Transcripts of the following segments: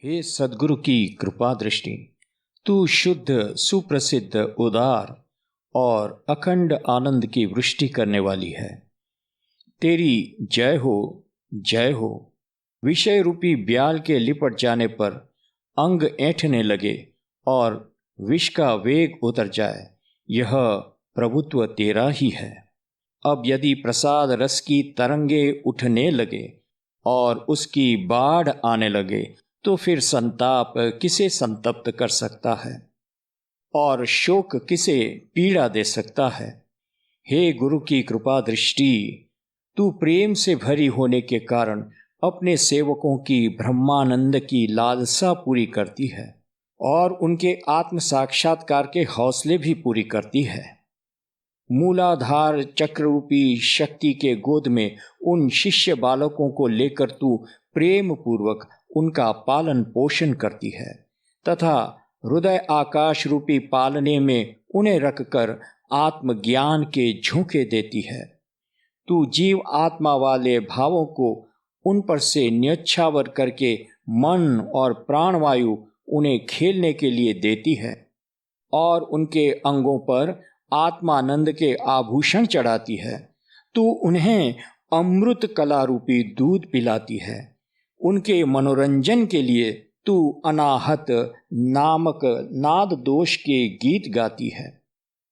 हे सद्गुरु की कृपा दृष्टि, तू शुद्ध, सुप्रसिद्ध, उदार और अखंड आनंद की वृष्टि करने वाली है। तेरी जय हो, जय हो। विषय रूपी ब्याल के लिपट जाने पर अंग ऐंठने लगे और विष का वेग उतर जाए, यह प्रभुत्व तेरा ही है। अब यदि प्रसाद रस की तरंगे उठने लगे और उसकी बाढ़ आने लगे, तो फिर संताप किसे संतप्त कर सकता है और शोक किसे पीड़ा दे सकता है। हे गुरु की कृपा दृष्टि, तू प्रेम से भरी होने के कारण अपने सेवकों की ब्रह्मानंद की लालसा पूरी करती है और उनके आत्म साक्षात्कार के हौसले भी पूरी करती है। मूलाधार चक्ररूपी शक्ति के गोद में उन शिष्य बालकों को लेकर तू प्रेम पूर्वक उनका पालन पोषण करती है तथा हृदय आकाश रूपी पालने में उन्हें रखकर आत्मज्ञान के झोंके देती है। तू जीव आत्मा वाले भावों को उन पर से न्यच्छावर करके मन और प्राणवायु उन्हें खेलने के लिए देती है और उनके अंगों पर आत्मानंद के आभूषण चढ़ाती है। तू उन्हें अमृत कला रूपी दूध पिलाती है। उनके मनोरंजन के लिए तू अनाहत नामक नाद दोष के गीत गाती है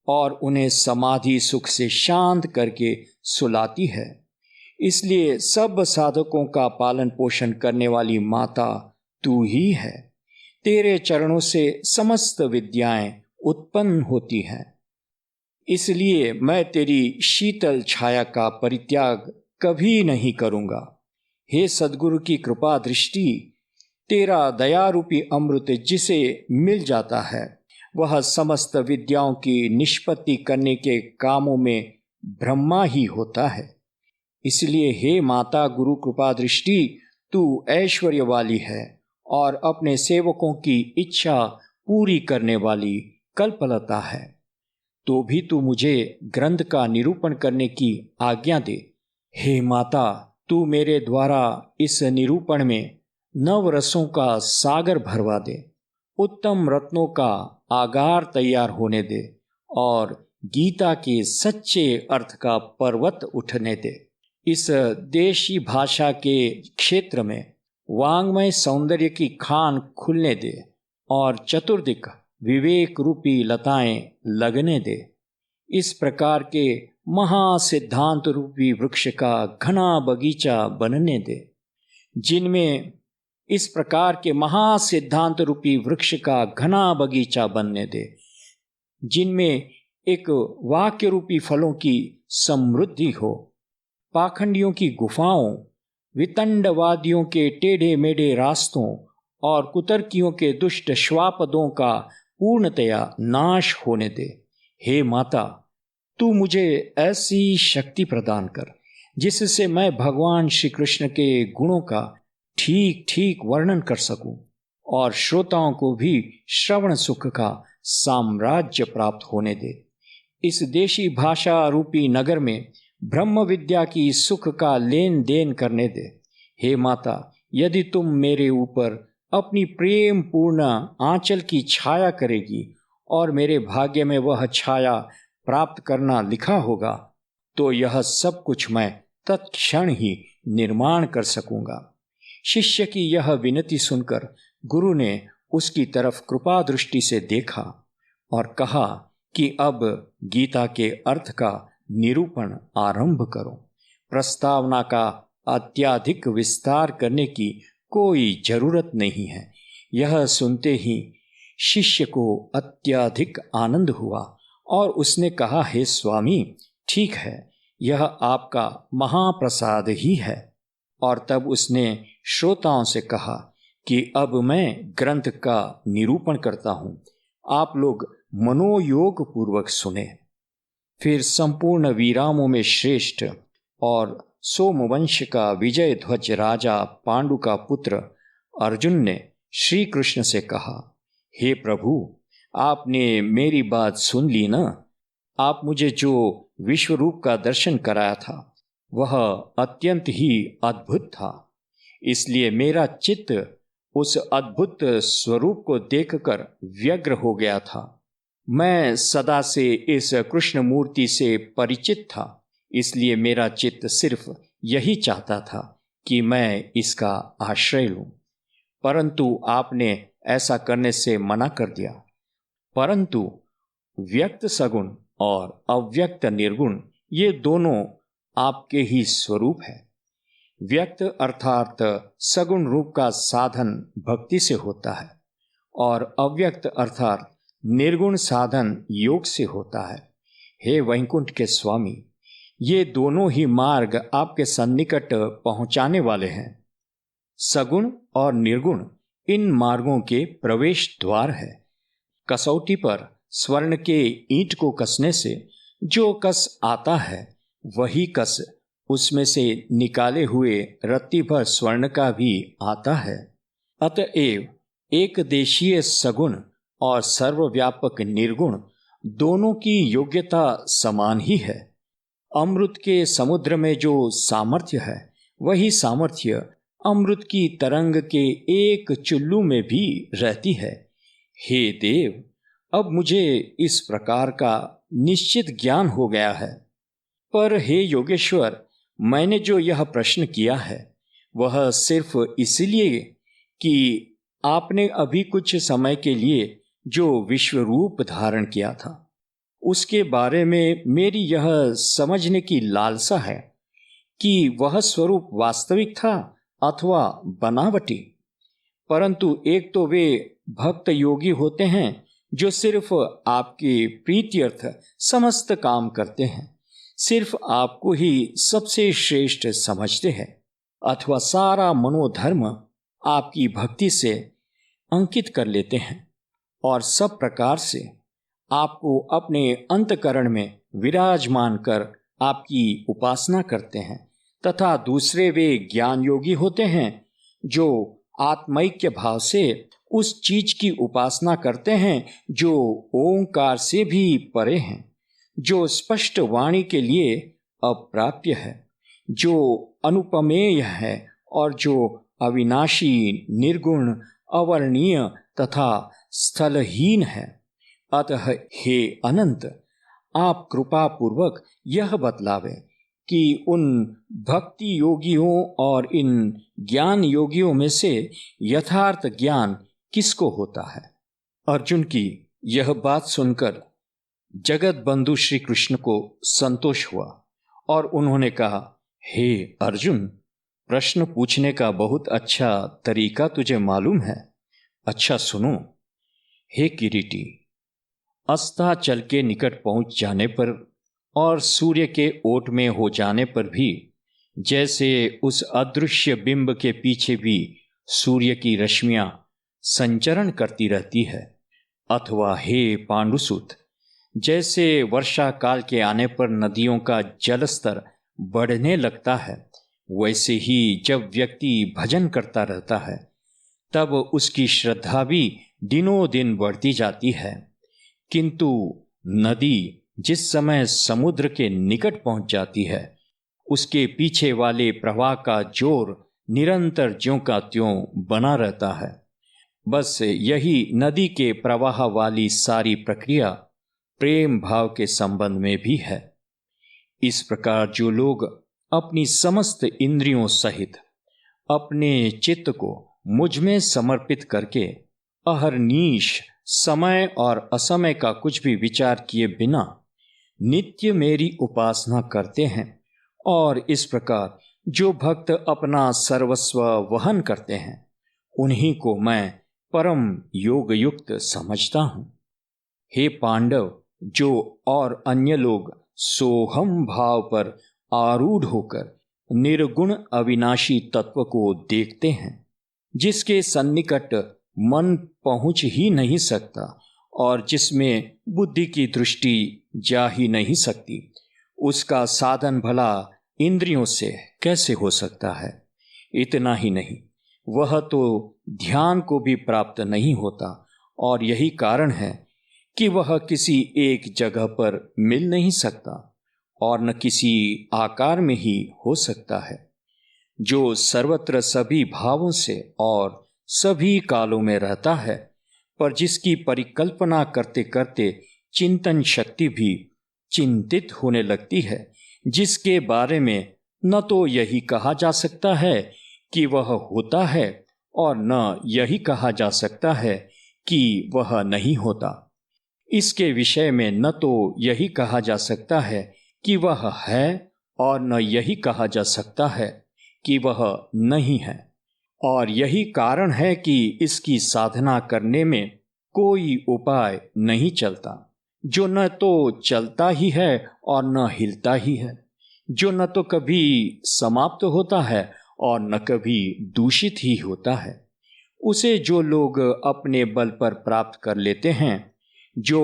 और उन्हें समाधि सुख से शांत करके सुलाती है। इसलिए सब साधकों का पालन पोषण करने वाली माता तू ही है। तेरे चरणों से समस्त विद्याएं उत्पन्न होती हैं। इसलिए मैं तेरी शीतल छाया का परित्याग कभी नहीं करूंगा। हे सद्गुरु की कृपा दृष्टि, तेरा दया रूपी अमृत जिसे मिल जाता है, वह समस्त विद्याओं की निष्पत्ति करने के कामों में ब्रह्मा ही होता है। इसलिए हे माता गुरु कृपा दृष्टि, तू ऐश्वर्य वाली है और अपने सेवकों की इच्छा पूरी करने वाली कल्पलता है। तो भी तू मुझे ग्रंथ का निरूपण करने की आज्ञा दे। हे माता, तू मेरे द्वारा इस निरूपण में नव रसों का सागर भरवा दे, उत्तम रत्नों का आगार तैयार होने दे और गीता के सच्चे अर्थ का पर्वत उठने दे। इस देशी भाषा के क्षेत्र में वांग्मय सौंदर्य की खान खुलने दे और चतुर्दिक विवेक रूपी लताएं लगने दे। इस प्रकार के महासिद्धांत रूपी वृक्ष का घना बगीचा बनने दे, जिनमें इस प्रकार के महासिद्धांत रूपी वृक्ष का घना बगीचा बनने दे, जिनमें एक वाक्य रूपी फलों की समृद्धि हो, पाखंडियों की गुफाओं, वितंडवादियों के टेढ़े मेढ़े रास्तों और कुतर्कियों के दुष्ट श्वापदों का पूर्णतया नाश होने दे। हे माता, तू मुझे ऐसी शक्ति प्रदान कर जिससे मैं भगवान श्री कृष्ण के गुणों का ठीक ठीक वर्णन कर सकूं और श्रोताओं को भी श्रवण सुख का साम्राज्य प्राप्त होने दे। इस देशी भाषा रूपी नगर में ब्रह्म विद्या की सुख का लेन देन करने दे। हे माता, यदि तुम मेरे ऊपर अपनी प्रेम पूर्ण आंचल की छाया करेगी और मेरे भाग्य में वह छाया प्राप्त करना लिखा होगा, तो यह सब कुछ मैं तत्क्षण ही निर्माण कर सकूंगा। शिष्य की यह विनती सुनकर गुरु ने उसकी तरफ कृपा दृष्टि से देखा और कहा कि अब गीता के अर्थ का निरूपण आरंभ करो। प्रस्तावना का अत्यधिक विस्तार करने की कोई जरूरत नहीं है। यह सुनते ही शिष्य को अत्यधिक आनंद हुआ और उसने कहा, हे स्वामी, ठीक है, यह आपका महाप्रसाद ही है। और तब उसने श्रोताओं से कहा कि अब मैं ग्रंथ का निरूपण करता हूँ, आप लोग मनोयोग पूर्वक सुने। फिर संपूर्ण वीरामों में श्रेष्ठ और सोमवंश का विजय ध्वज राजा पांडु का पुत्र अर्जुन ने श्री कृष्ण से कहा, हे प्रभु, आपने मेरी बात सुन ली ना? आप मुझे जो विश्व रूप का दर्शन कराया था वह अत्यंत ही अद्भुत था। इसलिए मेरा चित्त उस अद्भुत स्वरूप को देखकर व्यग्र हो गया था। मैं सदा से इस कृष्ण मूर्ति से परिचित था, इसलिए मेरा चित्त सिर्फ यही चाहता था कि मैं इसका आश्रय लूं, परंतु आपने ऐसा करने से मना कर दिया। परंतु व्यक्त सगुण और अव्यक्त निर्गुण ये दोनों आपके ही स्वरूप है। व्यक्त अर्थात सगुण रूप का साधन भक्ति से होता है और अव्यक्त अर्थात निर्गुण साधन योग से होता है। हे वैकुंठ के स्वामी, ये दोनों ही मार्ग आपके सन्निकट पहुंचाने वाले हैं। सगुण और निर्गुण इन मार्गों के प्रवेश द्वार है। कसौटी पर स्वर्ण के ईंट को कसने से जो कस आता है वही कस उसमें से निकाले हुए रत्ती भर स्वर्ण का भी आता है। अतएव एक देशीय सगुण और सर्वव्यापक निर्गुण दोनों की योग्यता समान ही है। अमृत के समुद्र में जो सामर्थ्य है वही सामर्थ्य अमृत की तरंग के एक चुल्लू में भी रहती है। हे देव, अब मुझे इस प्रकार का निश्चित ज्ञान हो गया है। पर हे योगेश्वर, मैंने जो यह प्रश्न किया है वह सिर्फ इसलिए कि आपने अभी कुछ समय के लिए जो विश्व रूप धारण किया था उसके बारे में मेरी यह समझने की लालसा है कि वह स्वरूप वास्तविक था अथवा बनावटी। परंतु एक तो वे भक्त योगी होते हैं जो सिर्फ आपके प्रीत्यर्थ समस्त काम करते हैं, सिर्फ आपको ही सबसे श्रेष्ठ समझते हैं, अथवा सारा मनोधर्म आपकी भक्ति से अंकित कर लेते हैं और सब प्रकार से आपको अपने अंतकरण में विराजमान कर आपकी उपासना करते हैं। तथा दूसरे वे ज्ञान योगी होते हैं जो आत्मैक्य भाव से उस चीज की उपासना करते हैं जो ओंकार से भी परे हैं, जो स्पष्ट वाणी के लिए अप्राप्य है, जो अनुपमेय है और जो अविनाशी, निर्गुण, अवर्णीय तथा स्थलहीन है। अतः हे अनंत, आप कृपा पूर्वक यह बतलावे कि उन भक्ति योगियों और इन ज्ञान योगियों में से यथार्थ ज्ञान किसको होता है। अर्जुन की यह बात सुनकर जगत बंधु श्री कृष्ण को संतोष हुआ और उन्होंने कहा, हे अर्जुन, प्रश्न पूछने का बहुत अच्छा तरीका तुझे मालूम है। अच्छा सुनो। हे किरीटी, अस्ताचल के निकट पहुंच जाने पर और सूर्य के ओट में हो जाने पर भी जैसे उस अदृश्य बिंब के पीछे भी सूर्य की रश्मियां संचरण करती रहती है, अथवा हे पांडुसुत, जैसे वर्षा काल के आने पर नदियों का जलस्तर बढ़ने लगता है, वैसे ही जब व्यक्ति भजन करता रहता है तब उसकी श्रद्धा भी दिनों दिन बढ़ती जाती है। किंतु नदी जिस समय समुद्र के निकट पहुंच जाती है उसके पीछे वाले प्रवाह का जोर निरंतर ज्यों का त्यों बना रहता है। बस यही नदी के प्रवाह वाली सारी प्रक्रिया प्रेम भाव के संबंध में भी है। इस प्रकार जो लोग अपनी समस्त इंद्रियों सहित अपने चित्त को मुझ में समर्पित करके अहरनीश समय और असमय का कुछ भी विचार किए बिना नित्य मेरी उपासना करते हैं, और इस प्रकार जो भक्त अपना सर्वस्व वहन करते हैं उन्हीं को मैं परम योग युक्त समझता हूँ। हे पांडव, जो और अन्य लोग सोहम भाव पर आरूढ़ होकर निर्गुण अविनाशी तत्व को देखते हैं, जिसके सन्निकट मन पहुंच ही नहीं सकता और जिसमें बुद्धि की दृष्टि जा ही नहीं सकती, उसका साधन भला इंद्रियों से कैसे हो सकता है। इतना ही नहीं, वह तो ध्यान को भी प्राप्त नहीं होता, और यही कारण है कि वह किसी एक जगह पर मिल नहीं सकता और न किसी आकार में ही हो सकता है। जो सर्वत्र सभी भावों से और सभी कालों में रहता है, पर जिसकी परिकल्पना करते करते चिंतन शक्ति भी चिंतित होने लगती है, जिसके बारे में न तो यही कहा जा सकता है कि वह होता है और न यही कहा जा सकता है कि वह नहीं होता। इसके विषय में न तो यही कहा जा सकता है कि वह है और न यही कहा जा सकता है कि वह नहीं है। और यही कारण है कि इसकी साधना करने में कोई उपाय नहीं चलता, जो न तो चलता ही है और न हिलता ही है, जो न तो कभी समाप्त होता है और न कभी दूषित ही होता है। उसे जो लोग अपने बल पर प्राप्त कर लेते हैं, जो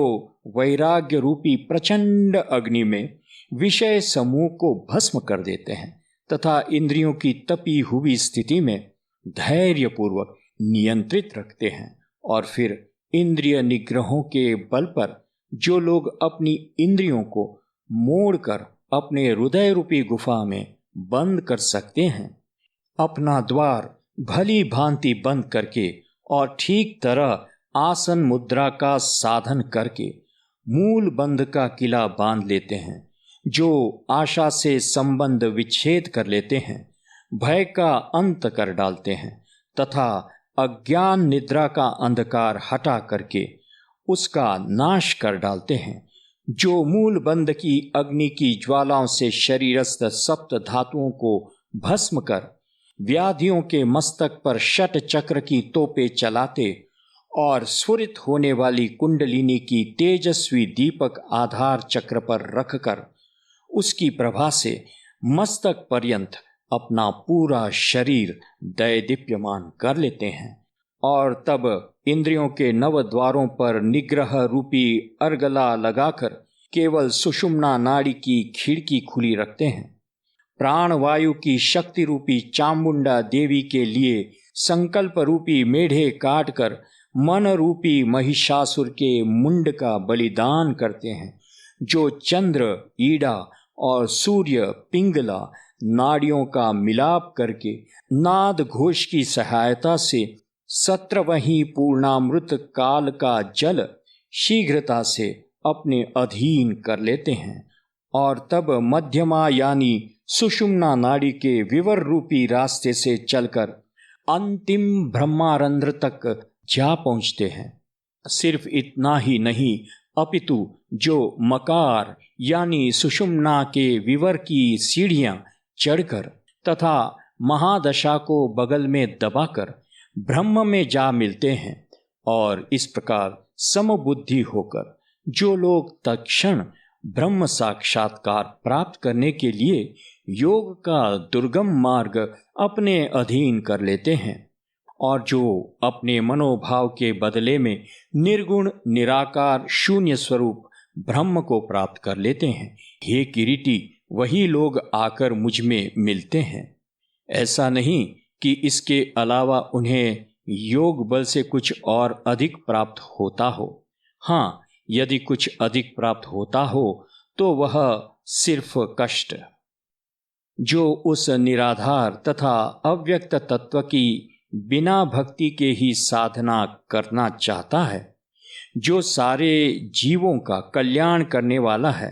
वैराग्य रूपी प्रचंड अग्नि में विषय समूह को भस्म कर देते हैं तथा इंद्रियों की तपी हुई स्थिति में धैर्यपूर्वक नियंत्रित रखते हैं, और फिर इंद्रिय निग्रहों के बल पर जो लोग अपनी इंद्रियों को मोड़कर अपने हृदय रूपी गुफा में बंद कर सकते हैं, अपना द्वार भली भांति बंद करके और ठीक तरह आसन मुद्रा का साधन करके मूल बंध का किला बांध लेते हैं, जो आशा से संबंध विच्छेद कर लेते हैं, भय का अंत कर डालते हैं तथा अज्ञान निद्रा का अंधकार हटा करके उसका नाश कर डालते हैं, जो मूल बंध की अग्नि की ज्वालाओं से शरीरस्थ सप्त धातुओं को भस्म कर व्याधियों के मस्तक पर षट चक्र की तोपे चलाते और स्फुरित होने वाली कुंडलिनी की तेजस्वी दीपक आधार चक्र पर रखकर उसकी प्रभा से मस्तक पर्यंत अपना पूरा शरीर दैदीप्यमान कर लेते हैं, और तब इंद्रियों के नव द्वारों पर निग्रह रूपी अर्गला लगाकर केवल सुषुम्ना नाड़ी की खिड़की खुली रखते हैं। प्राणवायु की शक्ति रूपी चामुंडा देवी के लिए संकल्प रूपी मेढ़े काटकर मन रूपी महिषासुर के मुंड का बलिदान करते हैं, जो चंद्र, ईड़ा और सूर्य, पिंगला नाड़ियों का मिलाप करके नाद घोष की सहायता से 17वीं पूर्णामृत काल का जल शीघ्रता से अपने अधीन कर लेते हैं, और तब मध्यमा यानी सुषुम्ना नाड़ी के विवर रूपी रास्ते से चलकर अंतिम ब्रह्मारंध्र तक जा पहुंचते हैं। सिर्फ इतना ही नहीं, अपितु जो मकार यानी सुषुम्ना के विवर की सीढ़ियां चढ़कर तथा महादशा को बगल में दबाकर ब्रह्म में जा मिलते हैं, और इस प्रकार समबुद्धि होकर जो लोग तत्क्षण ब्रह्म साक्षात्कार प्राप्त करने के लिए योग का दुर्गम मार्ग अपने अधीन कर लेते हैं, और जो अपने मनोभाव के बदले में निर्गुण निराकार शून्य स्वरूप ब्रह्म को प्राप्त कर लेते हैं, हे किरीटी, वही लोग आकर मुझ में मिलते हैं। ऐसा नहीं कि इसके अलावा उन्हें योग बल से कुछ और अधिक प्राप्त होता हो। हाँ, यदि कुछ अधिक प्राप्त होता हो तो वह सिर्फ कष्ट। जो उस निराधार तथा अव्यक्त तत्व की बिना भक्ति के ही साधना करना चाहता है, जो सारे जीवों का कल्याण करने वाला है,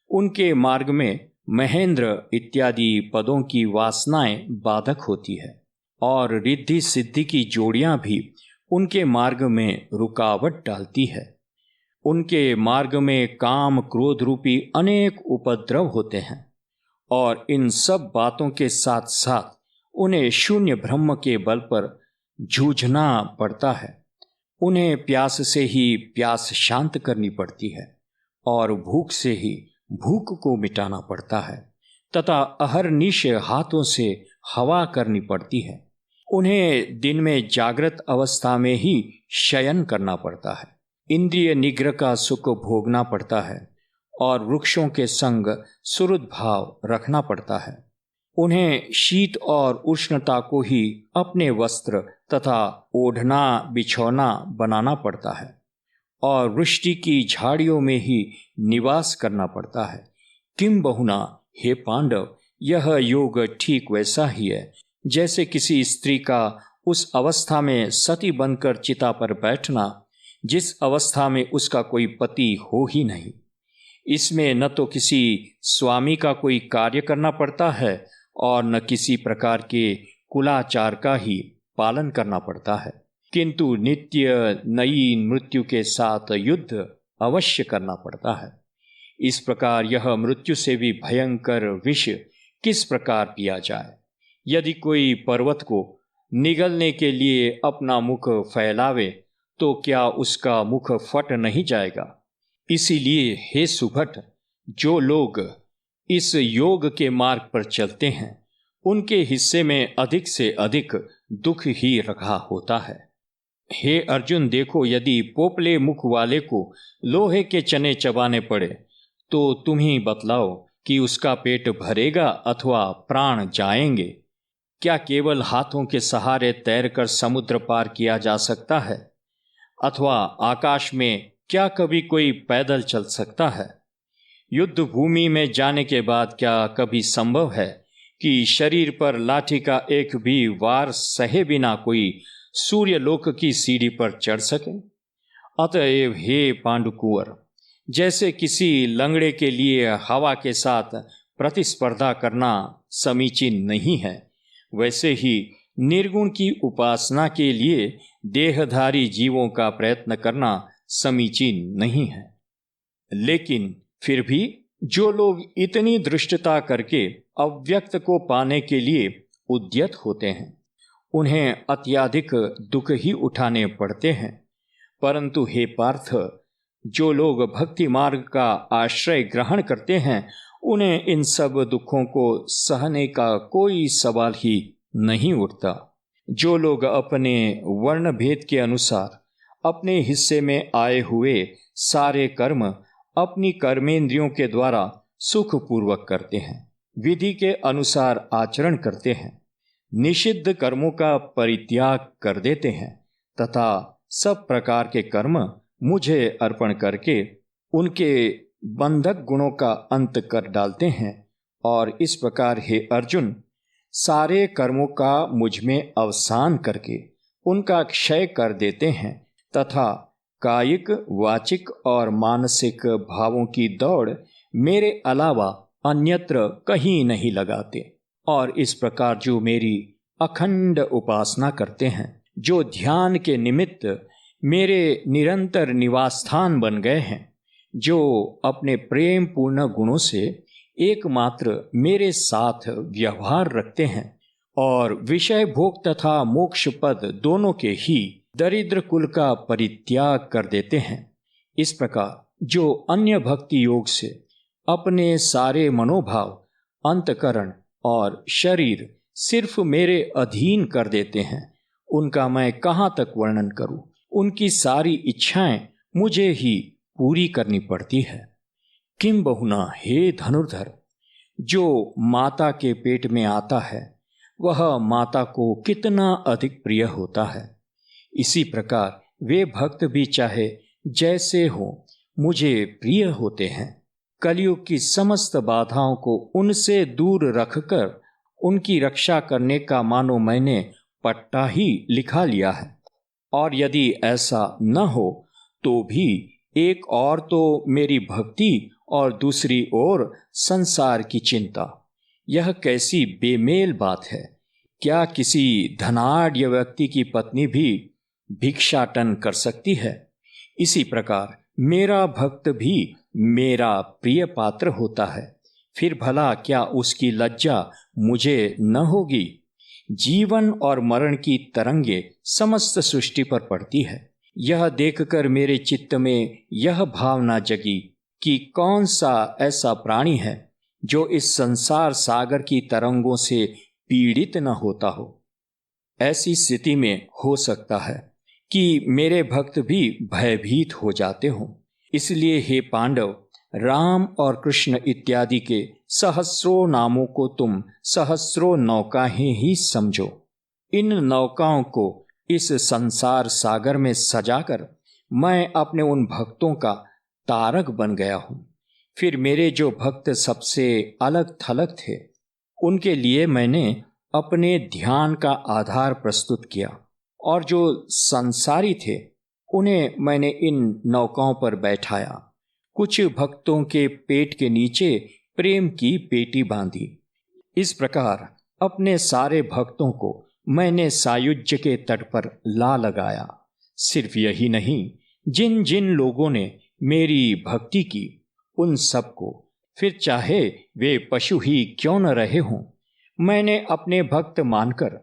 उनके मार्ग में महेंद्र इत्यादि पदों की वासनाएं बाधक होती है, और रिद्धि सिद्धि की जोड़ियां भी उनके मार्ग में रुकावट डालती है। उनके मार्ग में काम क्रोध रूपी अनेक उपद्रव होते हैं, और इन सब बातों के साथ साथ उन्हें शून्य ब्रह्म के बल पर जूझना पड़ता है। उन्हें प्यास से ही प्यास शांत करनी पड़ती है, और भूख से ही भूख को मिटाना पड़ता है, तथा अहरनिश हाथों से हवा करनी पड़ती है। उन्हें दिन में जागृत अवस्था में ही शयन करना पड़ता है, इंद्रिय निग्रह का सुख भोगना पड़ता है, और वृक्षों के संग सुहृद भाव रखना पड़ता है। उन्हें शीत और उष्णता को ही अपने वस्त्र तथा ओढ़ना बिछौना बनाना पड़ता है, और वृष्टि की झाड़ियों में ही निवास करना पड़ता है। किम बहुना हे पांडव, यह योग ठीक वैसा ही है जैसे किसी स्त्री का उस अवस्था में सती बनकर चिता पर बैठना जिस अवस्था में उसका कोई पति हो ही नहीं। इसमें न तो किसी स्वामी का कोई कार्य करना पड़ता है और न किसी प्रकार के कुलाचार का ही पालन करना पड़ता है, किंतु नित्य नई मृत्यु के साथ युद्ध अवश्य करना पड़ता है। इस प्रकार यह मृत्यु से भी भयंकर विष किस प्रकार पिया जाए? यदि कोई पर्वत को निगलने के लिए अपना मुख फैलावे तो क्या उसका मुख फट नहीं जाएगा? इसीलिए हे सुभट, जो लोग इस योग के मार्ग पर चलते हैं उनके हिस्से में अधिक से अधिक दुख ही रखा होता है। हे अर्जुन, देखो, यदि पोपले मुख वाले को लोहे के चने चबाने पड़े तो तुम ही बतलाओ कि उसका पेट भरेगा अथवा प्राण जाएंगे। क्या केवल हाथों के सहारे तैरकर समुद्र पार किया जा सकता है? अथवा आकाश में क्या कभी कोई पैदल चल सकता है? युद्ध भूमि में जाने के बाद क्या कभी संभव है कि शरीर पर लाठी का एक भी वार सहे बिना कोई सूर्यलोक की सीढ़ी पर चढ़ सके? अतएव हे पांडुकुंवर, जैसे किसी लंगड़े के लिए हवा के साथ प्रतिस्पर्धा करना समीचीन नहीं है, वैसे ही निर्गुण की उपासना के लिए देहधारी जीवों का प्रयत्न करना समीचीन नहीं है। लेकिन फिर भी जो लोग इतनी दृष्टता करके अव्यक्त को पाने के लिए उद्यत होते हैं उन्हें अत्यधिक दुख ही उठाने पड़ते हैं। परंतु हे पार्थ, जो लोग भक्ति मार्ग का आश्रय ग्रहण करते हैं उन्हें इन सब दुखों को सहने का कोई सवाल ही नहीं उठता। जो लोग अपने वर्ण भेद के अनुसार अपने हिस्से में आए हुए सारे कर्म अपनी कर्मेंद्रियों के द्वारा सुखपूर्वक करते हैं, विधि के अनुसार आचरण करते हैं, निषिद्ध कर्मों का परित्याग कर देते हैं तथा सब प्रकार के कर्म मुझे अर्पण करके उनके बंधक गुणों का अंत कर डालते हैं, और इस प्रकार हे अर्जुन, सारे कर्मों का मुझ में अवसान करके उनका क्षय कर देते हैं तथा कायिक, वाचिक और मानसिक भावों की दौड़ मेरे अलावा अन्यत्र कहीं नहीं लगाते। और इस प्रकार जो मेरी अखंड उपासना करते हैं, जो ध्यान के निमित्त मेरे निरंतर निवास स्थान बन गए हैं, जो अपने प्रेम पूर्ण गुणों से एकमात्र मेरे साथ व्यवहार रखते हैं और विषय भोग तथा मोक्ष पद दोनों के ही दरिद्र कुल का परित्याग कर देते हैं, इस प्रकार जो अन्य भक्ति योग से अपने सारे मनोभाव, अंतकरण और शरीर सिर्फ मेरे अधीन कर देते हैं, उनका मैं कहाँ तक वर्णन करूं? उनकी सारी इच्छाएं मुझे ही पूरी करनी पड़ती है। किम बहुना हे धनुर्धर, जो माता के पेट में आता है वह माता को कितना अधिक प्रिय होता है, इसी प्रकार वे भक्त भी चाहे जैसे हो मुझे प्रिय होते हैं। कलयुग की समस्त बाधाओं को उनसे दूर रखकर उनकी रक्षा करने का मानो मैंने पट्टा ही लिखा लिया है। और यदि ऐसा न हो तो भी एक और तो मेरी भक्ति और दूसरी ओर संसार की चिंता, यह कैसी बेमेल बात है। क्या किसी धनाढ्य व्यक्ति की पत्नी भी भिक्षाटन कर सकती है? इसी प्रकार मेरा भक्त भी मेरा प्रिय पात्र होता है, फिर भला क्या उसकी लज्जा मुझे न होगी? जीवन और मरण की तरंगे समस्त सृष्टि पर पड़ती है। यह देखकर मेरे चित्त में यह भावना जगी कि कौन सा ऐसा प्राणी है जो इस संसार सागर की तरंगों से पीड़ित न होता हो। ऐसी स्थिति में हो सकता है कि मेरे भक्त भी भयभीत हो जाते हों। इसलिए हे पांडव, राम और कृष्ण इत्यादि के सहस्रों नामों को तुम सहस्रों नौकाएं ही समझो। इन नौकाओं को इस संसार सागर में सजाकर मैं अपने उन भक्तों का तारक बन गया हूँ। फिर मेरे जो भक्त सबसे अलग थलग थे उनके लिए मैंने अपने ध्यान का आधार प्रस्तुत किया, और जो संसारी थे उन्हें मैंने इन नौकाओं पर बैठाया। कुछ भक्तों के पेट के नीचे प्रेम की पेटी बांधी। इस प्रकार अपने सारे भक्तों को मैंने सायुज्य के तट पर ला लगाया। सिर्फ यही नहीं, जिन जिन लोगों ने मेरी भक्ति की उन सबको, फिर चाहे वे पशु ही क्यों न रहे हों, मैंने अपने भक्त मानकर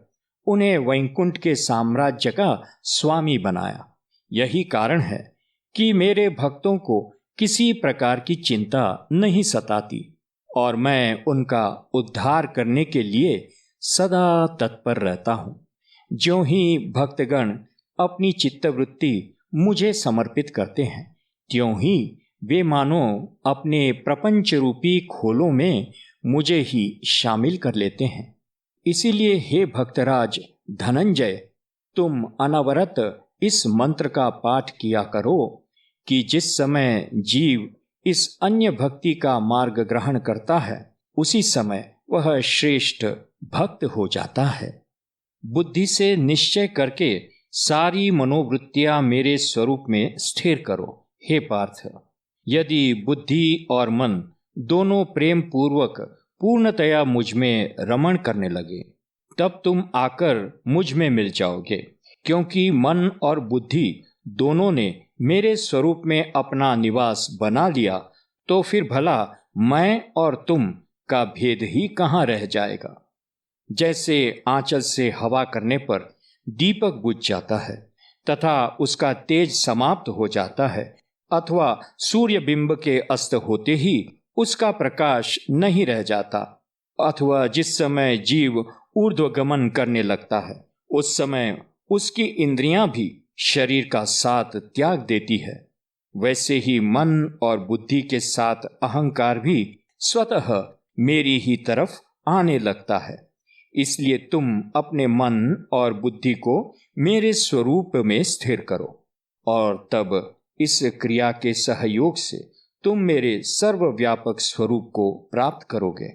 उन्हें वैकुंठ के साम्राज्य का स्वामी बनाया। यही कारण है कि मेरे भक्तों को किसी प्रकार की चिंता नहीं सताती और मैं उनका उद्धार करने के लिए सदा तत्पर रहता हूँ। ज्यों ही भक्तगण अपनी चित्तवृत्ति मुझे समर्पित करते हैं, त्यों ही वे मानो अपने प्रपंच रूपी खोलों में मुझे ही शामिल कर लेते हैं। इसीलिए हे भक्तराज धनंजय, तुम अनवरत इस मंत्र का पाठ किया करो कि जिस समय जीव इस अन्य भक्ति का मार्ग ग्रहण करता है, उसी समय वह श्रेष्ठ भक्त हो जाता है। बुद्धि से निश्चय करके सारी मनोवृत्तियां मेरे स्वरूप में स्थिर करो। हे पार्थ, यदि बुद्धि और मन दोनों प्रेम पूर्वक पूर्णतया मुझ में रमण करने लगे, तब तुम आकर मुझ में मिल जाओगे। क्योंकि मन और बुद्धि दोनों ने मेरे स्वरूप में अपना निवास बना लिया, तो फिर भला मैं और तुम का भेद ही कहाँ रह जाएगा। जैसे आंचल से हवा करने पर दीपक बुझ जाता है तथा उसका तेज समाप्त हो जाता है, अथवा सूर्य बिंब के अस्त होते ही उसका प्रकाश नहीं रह जाता, अथवा जिस समय जीव ऊर्ध्वगमन करने लगता है उस समय उसकी इंद्रियां भी शरीर का साथ त्याग देती है, वैसे ही मन और बुद्धि के साथ अहंकार भी स्वतः मेरी ही तरफ आने लगता है। इसलिए तुम अपने मन और बुद्धि को मेरे स्वरूप में स्थिर करो, और तब इस क्रिया के सहयोग से तुम मेरे सर्वव्यापक स्वरूप को प्राप्त करोगे।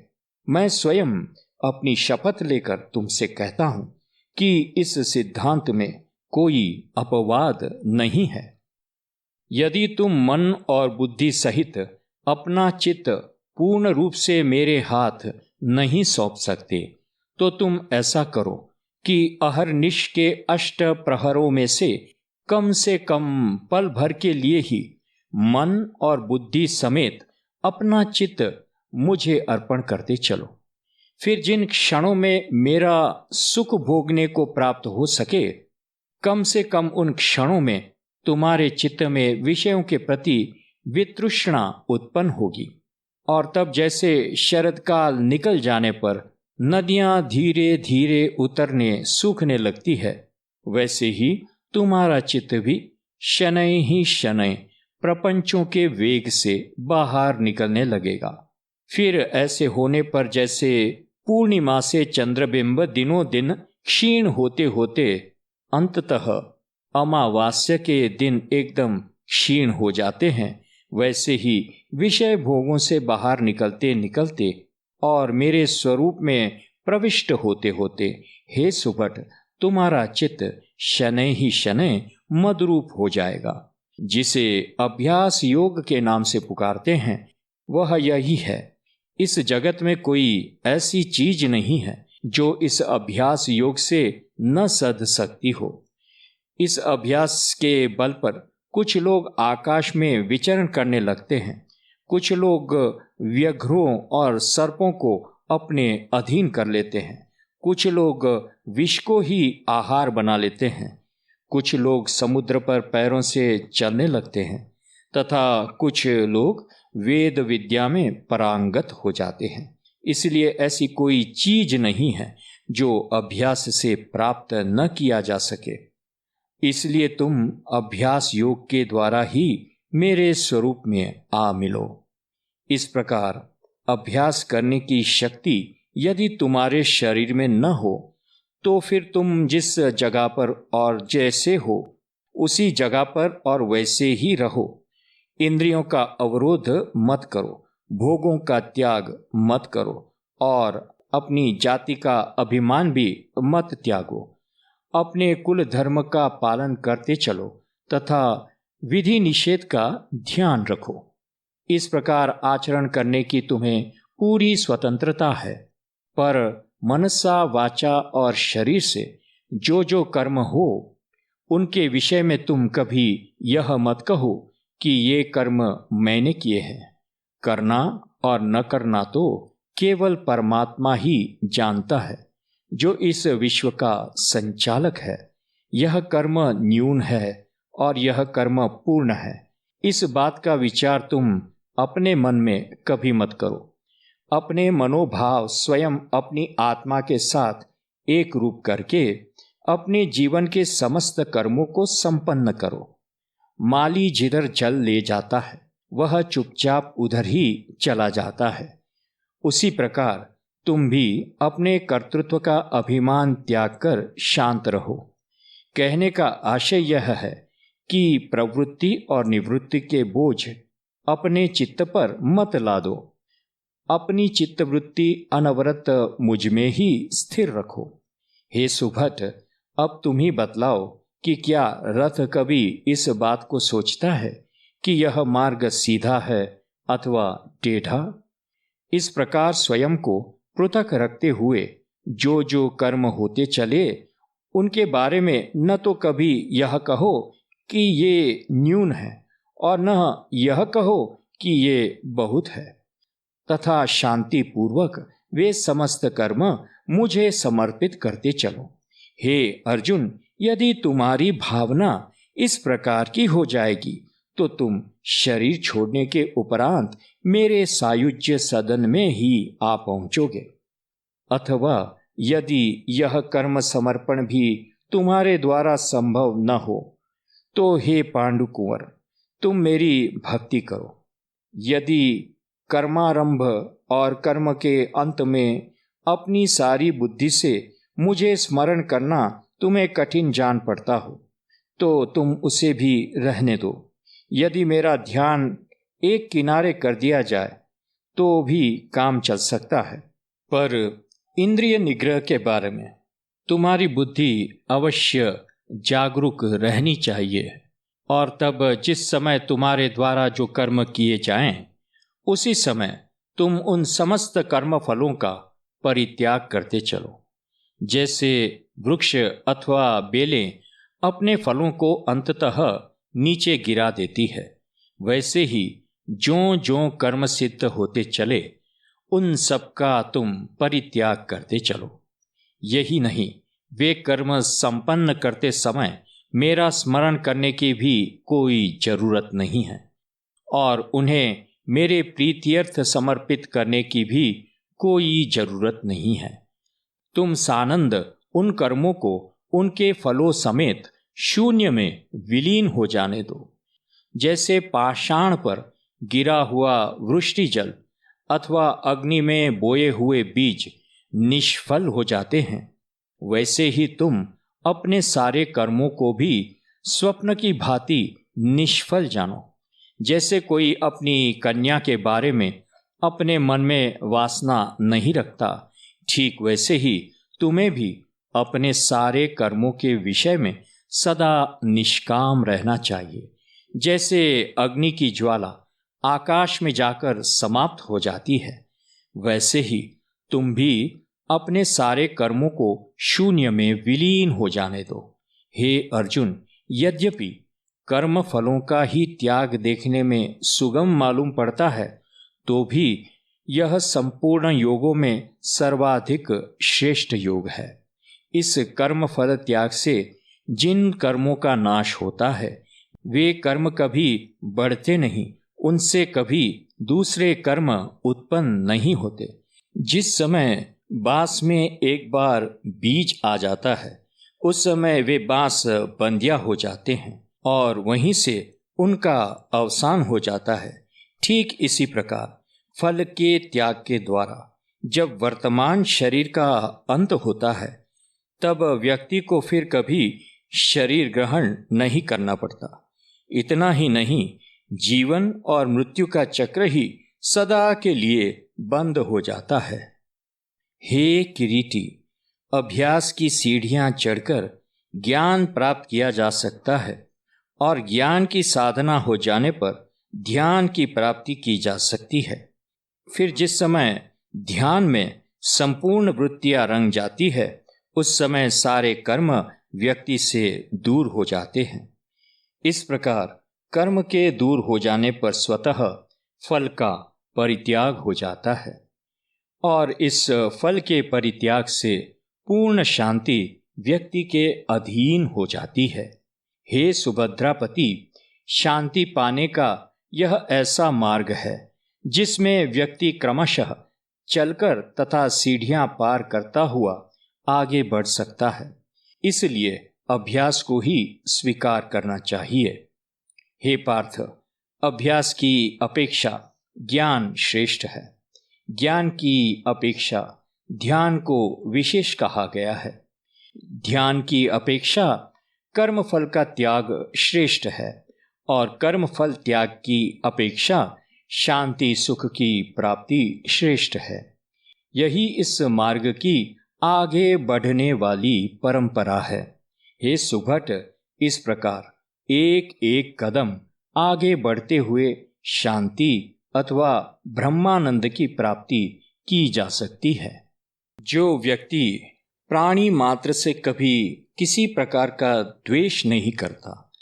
मैं स्वयं अपनी शपथ लेकर तुमसे कहता हूं कि इस सिद्धांत में कोई अपवाद नहीं है। यदि तुम मन और बुद्धि सहित अपना चित्त पूर्ण रूप से मेरे हाथ नहीं सौंप सकते, तो तुम ऐसा करो कि अहरनिश के 8 प्रहरों में से कम पल भर के लिए ही मन और बुद्धि समेत अपना चित्त मुझे अर्पण करते चलो। फिर जिन क्षणों में मेरा सुख भोगने को प्राप्त हो सके, कम से कम उन क्षणों में तुम्हारे चित्त में विषयों के प्रति वितृष्णा उत्पन्न होगी। और तब जैसे शरद काल निकल जाने पर नदियां धीरे धीरे उतरने सूखने लगती है, वैसे ही तुम्हारा चित्त भी शनै ही शनै प्रपंचों के वेग से बाहर निकलने लगेगा। फिर ऐसे होने पर जैसे पूर्णिमा से चंद्रबिंब दिनों दिन क्षीण होते होते अंततः अमावास्या के दिन एकदम क्षीण हो जाते हैं, वैसे ही विषय भोगों से बाहर निकलते निकलते और मेरे स्वरूप में प्रविष्ट होते होते हे सुभट, तुम्हारा चित्त शनै ही शनै मदरूप हो जाएगा। जिसे अभ्यास योग के नाम से पुकारते हैं वह यही है। इस जगत में कोई ऐसी चीज नहीं है जो इस अभ्यास योग से न सध सकती हो। इस अभ्यास के बल पर कुछ लोग आकाश में विचरण करने लगते हैं, कुछ लोग व्याघ्रों और सर्पों को अपने अधीन कर लेते हैं, कुछ लोग विष को ही आहार बना लेते हैं, कुछ लोग समुद्र पर पैरों से चलने लगते हैं, तथा कुछ लोग वेद विद्या में पारंगत हो जाते हैं। इसलिए ऐसी कोई चीज नहीं है जो अभ्यास से प्राप्त न किया जा सके। इसलिए तुम अभ्यास योग के द्वारा ही मेरे स्वरूप में आ मिलो। इस प्रकार अभ्यास करने की शक्ति यदि तुम्हारे शरीर में न हो, तो फिर तुम जिस जगह पर और जैसे हो उसी जगह पर और वैसे ही रहो। इंद्रियों का अवरोध मत करो, भोगों का त्याग मत करो और अपनी जाति का अभिमान भी मत त्यागो। अपने कुल धर्म का पालन करते चलो तथा विधि निषेध का ध्यान रखो। इस प्रकार आचरण करने की तुम्हें पूरी स्वतंत्रता है। पर मनसा, वाचा और शरीर से जो जो कर्म हो, उनके विषय में तुम कभी यह मत कहो कि ये कर्म मैंने किए हैं। करना और न करना तो केवल परमात्मा ही जानता है, जो इस विश्व का संचालक है। यह कर्म न्यून है और यह कर्म पूर्ण है। इस बात का विचार तुम अपने मन में कभी मत करो। अपने मनोभाव स्वयं अपनी आत्मा के साथ एक रूप करके अपने जीवन के समस्त कर्मों को संपन्न करो। माली जिधर जल ले जाता है, वह चुपचाप उधर ही चला जाता है। उसी प्रकार तुम भी अपने कर्तृत्व का अभिमान त्याग कर शांत रहो। कहने का आशय यह है कि प्रवृत्ति और निवृत्ति के बोझ अपने चित्त पर मत लादो। अपनी चित्तवृत्ति अनवरत मुझ में ही स्थिर रखो। हे सुभट, अब तुम ही बतलाओ कि क्या रथ कभी इस बात को सोचता है कि यह मार्ग सीधा है अथवा टेढ़ा? इस प्रकार स्वयं को पृथक रखते हुए जो जो कर्म होते चले, उनके बारे में न तो कभी यह कहो कि ये न्यून है और न यह कहो कि ये बहुत है, तथा शांति पूर्वक वे समस्त कर्म मुझे समर्पित करते चलो। हे अर्जुन, यदि तुम्हारी भावना इस प्रकार की हो जाएगी तो तुम शरीर छोड़ने के उपरांत मेरे सायुज्य सदन में ही आ पहुंचोगे। अथवा यदि यह कर्म समर्पण भी तुम्हारे द्वारा संभव न हो तो हे पांडु कुंवर, तुम मेरी भक्ति करो। यदि कर्मारंभ और कर्म के अंत में अपनी सारी बुद्धि से मुझे स्मरण करना तुम्हें कठिन जान पड़ता हो तो तुम उसे भी रहने दो। यदि मेरा ध्यान एक किनारे कर दिया जाए तो भी काम चल सकता है, पर इंद्रिय निग्रह के बारे में तुम्हारी बुद्धि अवश्य जागरूक रहनी चाहिए। और तब जिस समय तुम्हारे द्वारा जो कर्म किए जाएं, उसी समय तुम उन समस्त कर्म फलों का परित्याग करते चलो। जैसे वृक्ष अथवा बेलें अपने फलों को अंततः नीचे गिरा देती है, वैसे ही ज्यों ज्यों कर्म सिद्ध होते चले, उन सब का तुम परित्याग करते चलो। यही नहीं, वे कर्म संपन्न करते समय मेरा स्मरण करने की भी कोई जरूरत नहीं है और उन्हें मेरे प्रीत्यर्थ समर्पित करने की भी कोई जरूरत नहीं है। तुम सानंद उन कर्मों को उनके फलों समेत शून्य में विलीन हो जाने दो। जैसे पाषाण पर गिरा हुआ वृष्टि जल अथवा अग्नि में बोए हुए बीज निष्फल हो जाते हैं, वैसे ही तुम अपने सारे कर्मों को भी स्वप्न की भांति निष्फल जानो। जैसे कोई अपनी कन्या के बारे में अपने मन में वासना नहीं रखता, ठीक वैसे ही तुम्हें भी अपने सारे कर्मों के विषय में सदा निष्काम रहना चाहिए। जैसे अग्नि की ज्वाला आकाश में जाकर समाप्त हो जाती है, वैसे ही तुम भी अपने सारे कर्मों को शून्य में विलीन हो जाने दो। हे अर्जुन, यद्यपि कर्म फलों का ही त्याग देखने में सुगम मालूम पड़ता है, तो भी यह संपूर्ण योगों में सर्वाधिक श्रेष्ठ योग है। इस कर्म फल त्याग से जिन कर्मों का नाश होता है, वे कर्म कभी बढ़ते नहीं, उनसे कभी दूसरे कर्म उत्पन्न नहीं होते। जिस समय बांस में एक बार बीज आ जाता है, उस समय वे बांस बंदिया हो जाते हैं और वहीं से उनका अवसान हो जाता है। ठीक इसी प्रकार फल के त्याग के द्वारा जब वर्तमान शरीर का अंत होता है, तब व्यक्ति को फिर कभी शरीर ग्रहण नहीं करना पड़ता। इतना ही नहीं, जीवन और मृत्यु का चक्र ही सदा के लिए बंद हो जाता है। हे किरीटी, अभ्यास की सीढ़ियां चढ़कर ज्ञान प्राप्त किया जा सकता है और ज्ञान की साधना हो जाने पर ध्यान की प्राप्ति की जा सकती है। फिर जिस समय ध्यान में संपूर्ण वृत्तियां रंग जाती है, उस समय सारे कर्म व्यक्ति से दूर हो जाते हैं। इस प्रकार कर्म के दूर हो जाने पर स्वतः फल का परित्याग हो जाता है और इस फल के परित्याग से पूर्ण शांति व्यक्ति के अधीन हो जाती है। हे सुभद्रापति, शांति पाने का यह ऐसा मार्ग है जिसमें व्यक्ति क्रमशः चलकर तथा सीढ़ियां पार करता हुआ आगे बढ़ सकता है। इसलिए अभ्यास को ही स्वीकार करना चाहिए। हे पार्थ, अभ्यास की अपेक्षा ज्ञान श्रेष्ठ है। ज्ञान की अपेक्षा ध्यान को विशेष कहा गया है। ध्यान की अपेक्षा कर्मफल का त्याग श्रेष्ठ है और कर्मफल त्याग की अपेक्षा शांति सुख की प्राप्ति श्रेष्ठ है। यही इस मार्ग की आगे बढ़ने वाली परंपरा है। हे सुभट, इस प्रकार एक एक कदम आगे बढ़ते हुए शांति अथवा ब्रह्मानंद की प्राप्ति की जा सकती है। जो व्यक्ति प्राणी मात्र से कभी किसी प्रकार का द्वेष नहीं करता,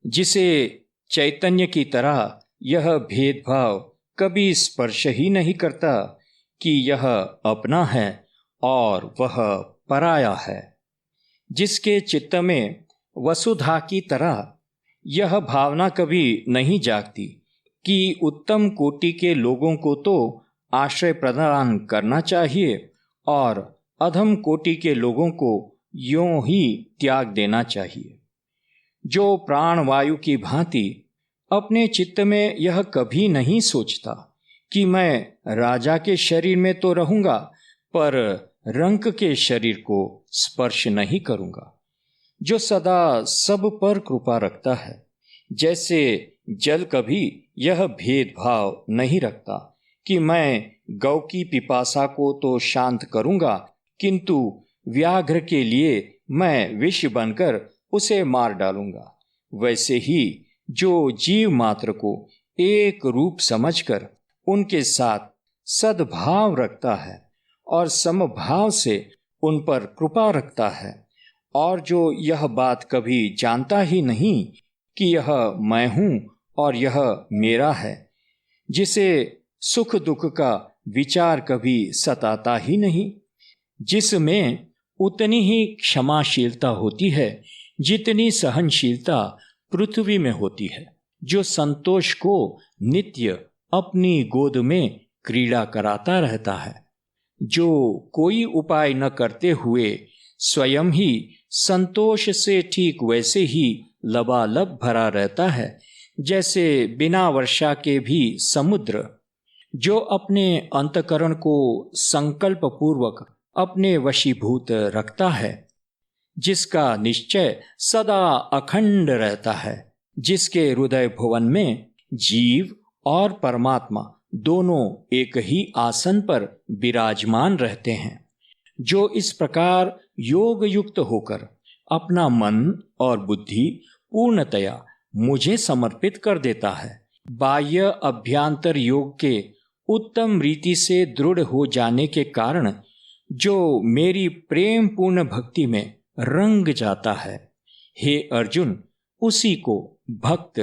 जिसे चैतन्य की तरह यह भेदभाव कभी स्पर्श ही नहीं करता कि यह अपना है और वह पराया है, जिसके चित्त में वसुधा की तरह यह भावना कभी नहीं जागती कि उत्तम कोटि के लोगों को तो आश्रय प्रदान करना चाहिए और अधम कोटि के लोगों को यों ही त्याग देना चाहिए। जो प्राणवायु की भांति अपने चित्त में यह कभी नहीं सोचता कि मैं राजा के शरीर में तो रहूंगा पर रंक के शरीर को स्पर्श नहीं करूंगा, जो सदा सब पर कृपा रखता है, जैसे जल कभी यह भेदभाव नहीं रखता कि मैं गौ की पिपासा को तो शांत करूंगा किंतु व्याघ्र के लिए मैं विष बनकर उसे मार डालूंगा, वैसे ही जो जीव मात्र को एक रूप समझकर उनके साथ सद्भाव रखता है और समभाव से उन पर कृपा रखता है और जो यह बात कभी जानता ही नहीं कि यह मैं हूं और यह मेरा है, जिसे सुख दुख का विचार कभी सताता ही नहीं, जिसमें उतनी ही क्षमाशीलता होती है जितनी सहनशीलता पृथ्वी में होती है, जो संतोष को नित्य अपनी गोद में क्रीड़ा कराता रहता है, जो कोई उपाय न करते हुए स्वयं ही संतोष से ठीक वैसे ही लबालब भरा रहता है जैसे बिना वर्षा के भी समुद्र, जो अपने अंतकरण को संकल्प पूर्वक अपने वशीभूत रखता है, जिसका निश्चय सदा अखंड रहता है, जिसके हृदय भुवन में जीव और परमात्मा दोनों एक ही आसन पर विराजमान रहते हैं, जो इस प्रकार योग युक्त होकर अपना मन और बुद्धि पूर्णतया मुझे समर्पित कर देता है, बाह्य अभ्यंतर योग के उत्तम रीति से दृढ़ हो जाने के कारण जो मेरी प्रेम पूर्ण भक्ति में रंग जाता है। हे अर्जुन, उसी को भक्त,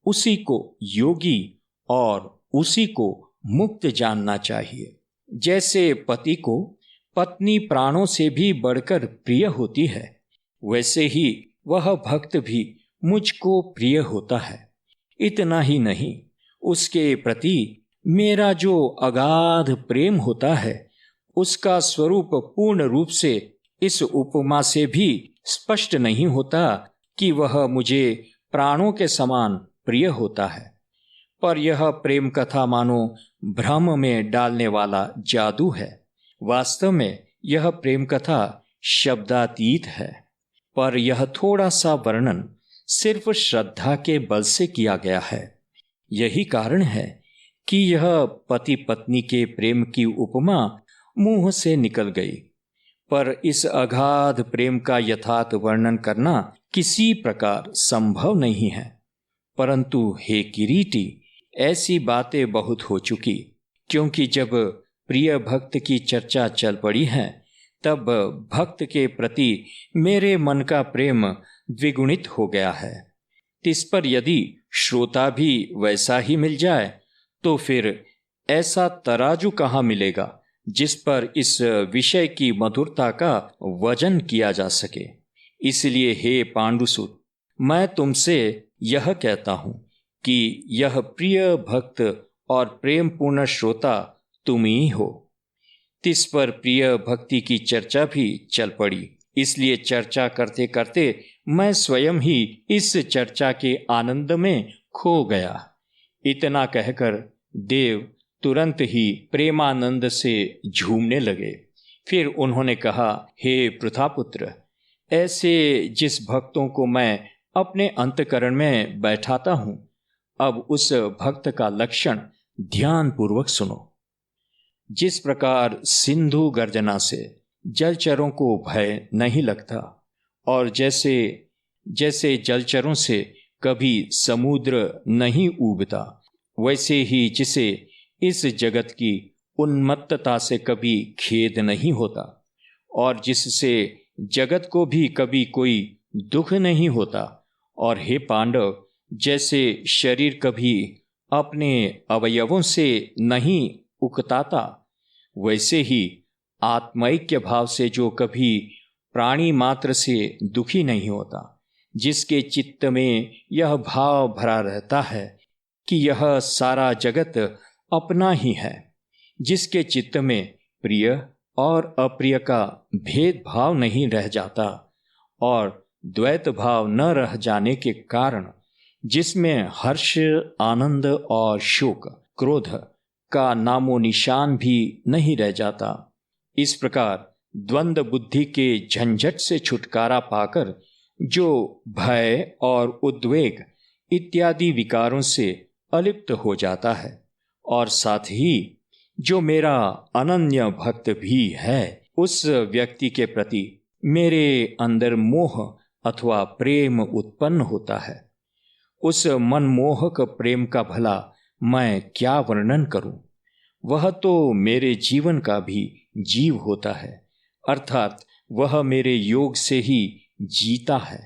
उसी को योगी और उसी को मुक्त जानना चाहिए। जैसे पति को पत्नी प्राणों से भी बढ़कर प्रिय होती है, वैसे ही वह भक्त भी मुझको प्रिय होता है। इतना ही नहीं, उसके प्रति मेरा जो अगाध प्रेम होता है, उसका स्वरूप पूर्ण रूप से इस उपमा से भी स्पष्ट नहीं होता कि वह मुझे प्राणों के समान प्रिय होता है, पर यह प्रेम कथा मानो भ्रम में डालने वाला जादू है। वास्तव में यह प्रेम कथा शब्दातीत है, पर यह थोड़ा सा वर्णन सिर्फ श्रद्धा के बल से किया गया है। यही कारण है कि यह पति पत्नी के प्रेम की उपमा मुंह से निकल गई। पर इस अगाध प्रेम का यथार्थ वर्णन करना किसी प्रकार संभव नहीं है। परंतु हे किरीटी, ऐसी बातें बहुत हो चुकी, क्योंकि जब प्रिय भक्त की चर्चा चल पड़ी है तब भक्त के प्रति मेरे मन का प्रेम द्विगुणित हो गया है। इस पर यदि श्रोता भी वैसा ही मिल जाए तो फिर ऐसा तराजू कहाँ मिलेगा जिस पर इस विषय की मधुरता का वजन किया जा सके। इसलिए हे पांडुसुत, मैं तुमसे यह कहता हूँ कि यह प्रिय भक्त और प्रेम पूर्ण श्रोता तुम ही हो। इस पर प्रिय भक्ति की चर्चा भी चल पड़ी, इसलिए चर्चा करते करते मैं स्वयं ही इस चर्चा के आनंद में खो गया। इतना कहकर देव तुरंत ही प्रेमानंद से झूमने लगे। फिर उन्होंने कहा, हे पृथापुत्र, ऐसे जिस भक्तों को मैं अपने अंतकरण में बैठाता हूँ, अब उस भक्त का लक्षण ध्यानपूर्वक सुनो। जिस प्रकार सिंधु गर्जना से जलचरों को भय नहीं लगता और जैसे जैसे जलचरों से कभी समुद्र नहीं ऊबता, वैसे ही जिसे इस जगत की उन्मत्तता से कभी खेद नहीं होता और जिससे जगत को भी कभी कोई दुख नहीं होता, और हे पांडव, जैसे शरीर कभी अपने अवयवों से नहीं उकताता, वैसे ही आत्मैक्य भाव से जो कभी प्राणी मात्र से दुखी नहीं होता, जिसके चित्त में यह भाव भरा रहता है कि यह सारा जगत अपना ही है, जिसके चित्त में प्रिय और अप्रिय का भेदभाव नहीं रह जाता और द्वैत भाव न रह जाने के कारण जिसमें हर्ष, आनंद और शोक, क्रोध का नामो निशान भी नहीं रह जाता, इस प्रकार द्वंद्व बुद्धि के झंझट से छुटकारा पाकर जो भय और उद्वेग इत्यादि विकारों से अलिप्त हो जाता है और साथ ही जो मेरा अनन्य भक्त भी है, उस व्यक्ति के प्रति मेरे अंदर मोह अथवा प्रेम उत्पन्न होता है। उस मनमोहक प्रेम का भला मैं क्या वर्णन करूं? वह तो मेरे जीवन का भी जीव होता है, अर्थात वह मेरे योग से ही जीता है।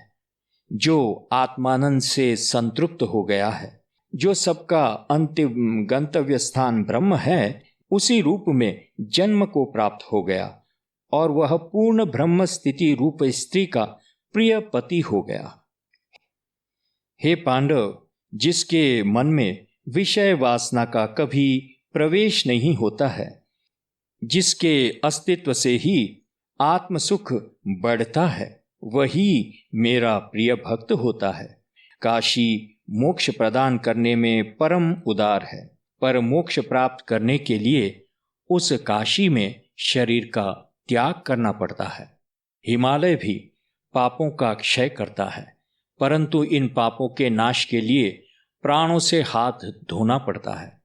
जो आत्मानंद से संतृप्त हो गया है, जो सबका अंतिम गंतव्य स्थान ब्रह्म है, उसी रूप में जन्म को प्राप्त हो गया और वह पूर्ण ब्रह्म स्थिति रूप स्त्री का प्रिय पति हो गया। हे पांडव, जिसके मन में विषय वासना का कभी प्रवेश नहीं होता है, जिसके अस्तित्व से ही आत्मसुख बढ़ता है, वही मेरा प्रिय भक्त होता है। काशी मोक्ष प्रदान करने में परम उदार है, पर मोक्ष प्राप्त करने के लिए उस काशी में शरीर का त्याग करना पड़ता है। हिमालय भी पापों का क्षय करता है, परंतु इन पापों के नाश के लिए प्राणों से हाथ धोना पड़ता है।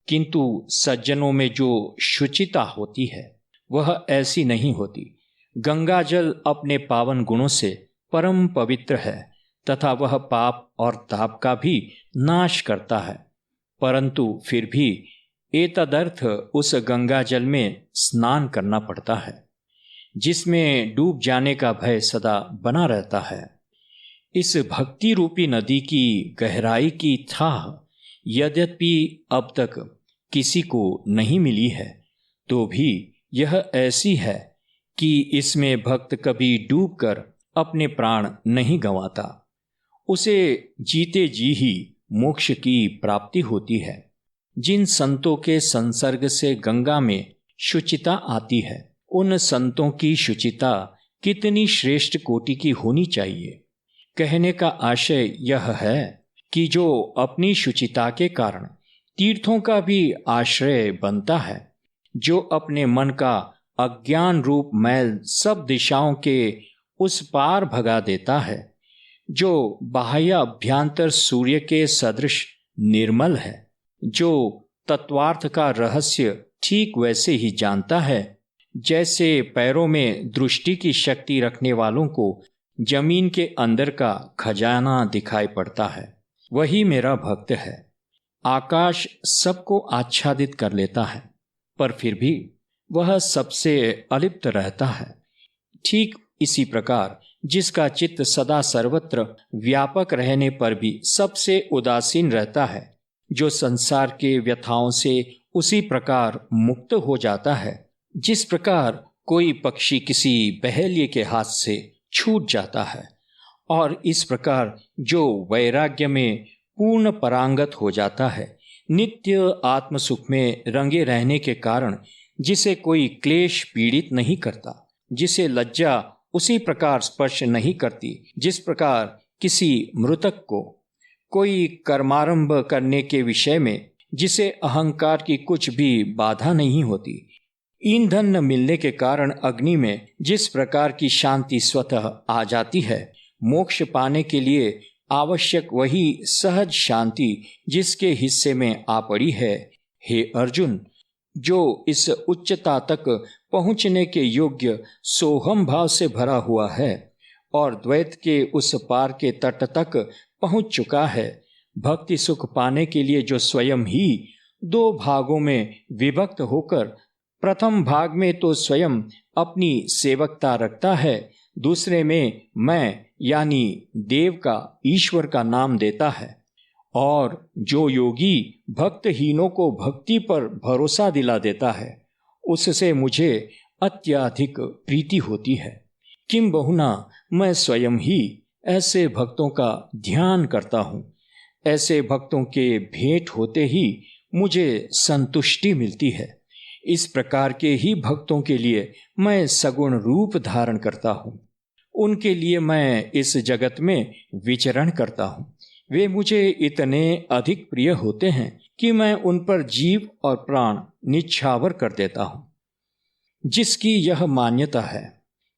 किंतु सज्जनों में जो शुचिता होती है वह ऐसी नहीं होती। गंगा जल अपने पावन गुणों से परम पवित्र है तथा वह पाप और ताप का भी नाश करता है, परंतु फिर भी एतदर्थ उस गंगा जल में स्नान करना पड़ता है, जिसमें डूब जाने का भय सदा बना रहता है। इस भक्ति रूपी नदी की गहराई की थाह यद्यपि अब तक किसी को नहीं मिली है, तो भी यह ऐसी है कि इसमें भक्त कभी डूबकर अपने प्राण नहीं गंवाता। उसे जीते जी ही मोक्ष की प्राप्ति होती है। जिन संतों के संसर्ग से गंगा में शुचिता आती है, उन संतों की शुचिता कितनी श्रेष्ठ कोटि की होनी चाहिए। कहने का आशय यह है कि जो अपनी शुचिता के कारण तीर्थों का भी आश्रय बनता है, जो अपने मन का अज्ञान रूप मैल सब दिशाओं के उस पार भगा देता है, जो बाह्य अभ्यंतर सूर्य के सदृश निर्मल है, जो तत्वार्थ का रहस्य ठीक वैसे ही जानता है जैसे पैरों में दृष्टि की शक्ति रखने वालों को जमीन के अंदर का खजाना दिखाई पड़ता है, वही मेरा भक्त है। आकाश सबको आच्छादित कर लेता है, पर फिर भी वह सबसे अलिप्त रहता है। ठीक इसी प्रकार जिसका चित्त सदा सर्वत्र व्यापक रहने पर भी सबसे उदासीन रहता है, जो संसार के व्यथाओं से उसी प्रकार मुक्त हो जाता है जिस प्रकार कोई पक्षी किसी बहेलिए के हाथ से छूट जाता है, और इस प्रकार जो वैराग्य में पूर्ण परांगत हो जाता है, नित्य आत्म सुख में रंगे रहने के कारण जिसे कोई क्लेश पीड़ित नहीं करता, जिसे लज्जा उसी प्रकार स्पर्श नहीं करती जिस प्रकार किसी मृतक को कोई कर्मारंभ करने के विषय में जिसे अहंकार की कुछ भी बाधा नहीं होती। ईंधन न मिलने के कारण अग्नि में जिस प्रकार की शांति स्वतः आ जाती है, मोक्ष पाने के लिए आवश्यक वही सहज शांति जिसके हिस्से में आ पड़ी है। हे अर्जुन, जो इस उच्चता तक पहुँचने के योग्य सोहम भाव से भरा हुआ है और द्वैत के उस पार के तट तक पहुँच चुका है, भक्ति सुख पाने के लिए जो स्वयं ही दो भागों में विभक्त होकर प्रथम भाग में तो स्वयं अपनी सेवकता रखता है, दूसरे में मैं यानी देव का, ईश्वर का नाम देता है, और जो योगी भक्तहीनों को भक्ति पर भरोसा दिला देता है, उससे मुझे अत्यधिक प्रीति होती है। किंबहुना मैं स्वयं ही ऐसे भक्तों का ध्यान करता हूँ। ऐसे भक्तों के भेंट होते ही मुझे संतुष्टि मिलती है। इस प्रकार के ही भक्तों के लिए मैं सगुण रूप धारण करता हूँ। उनके लिए मैं इस जगत में विचरण करता हूँ। वे मुझे इतने अधिक प्रिय होते हैं कि मैं उन पर जीव और प्राण निछावर कर देता हूँ। जिसकी यह मान्यता है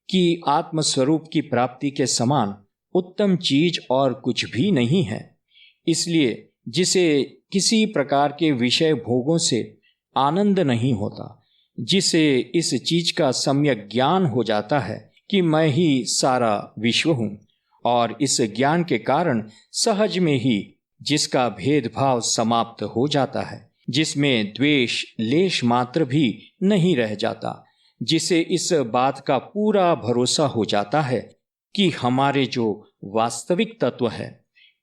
कि आत्मस्वरूप की प्राप्ति के समान उत्तम चीज और कुछ भी नहीं है, इसलिए जिसे किसी प्रकार के विषय भोगों से आनंद नहीं होता, जिसे इस चीज का सम्यक ज्ञान हो जाता है कि मैं ही सारा विश्व हूँ, और इस ज्ञान के कारण सहज में ही जिसका भेदभाव समाप्त हो जाता है, जिसमें द्वेष लेश मात्र भी नहीं रह जाता, जिसे इस बात का पूरा भरोसा हो जाता है कि हमारे जो वास्तविक तत्व है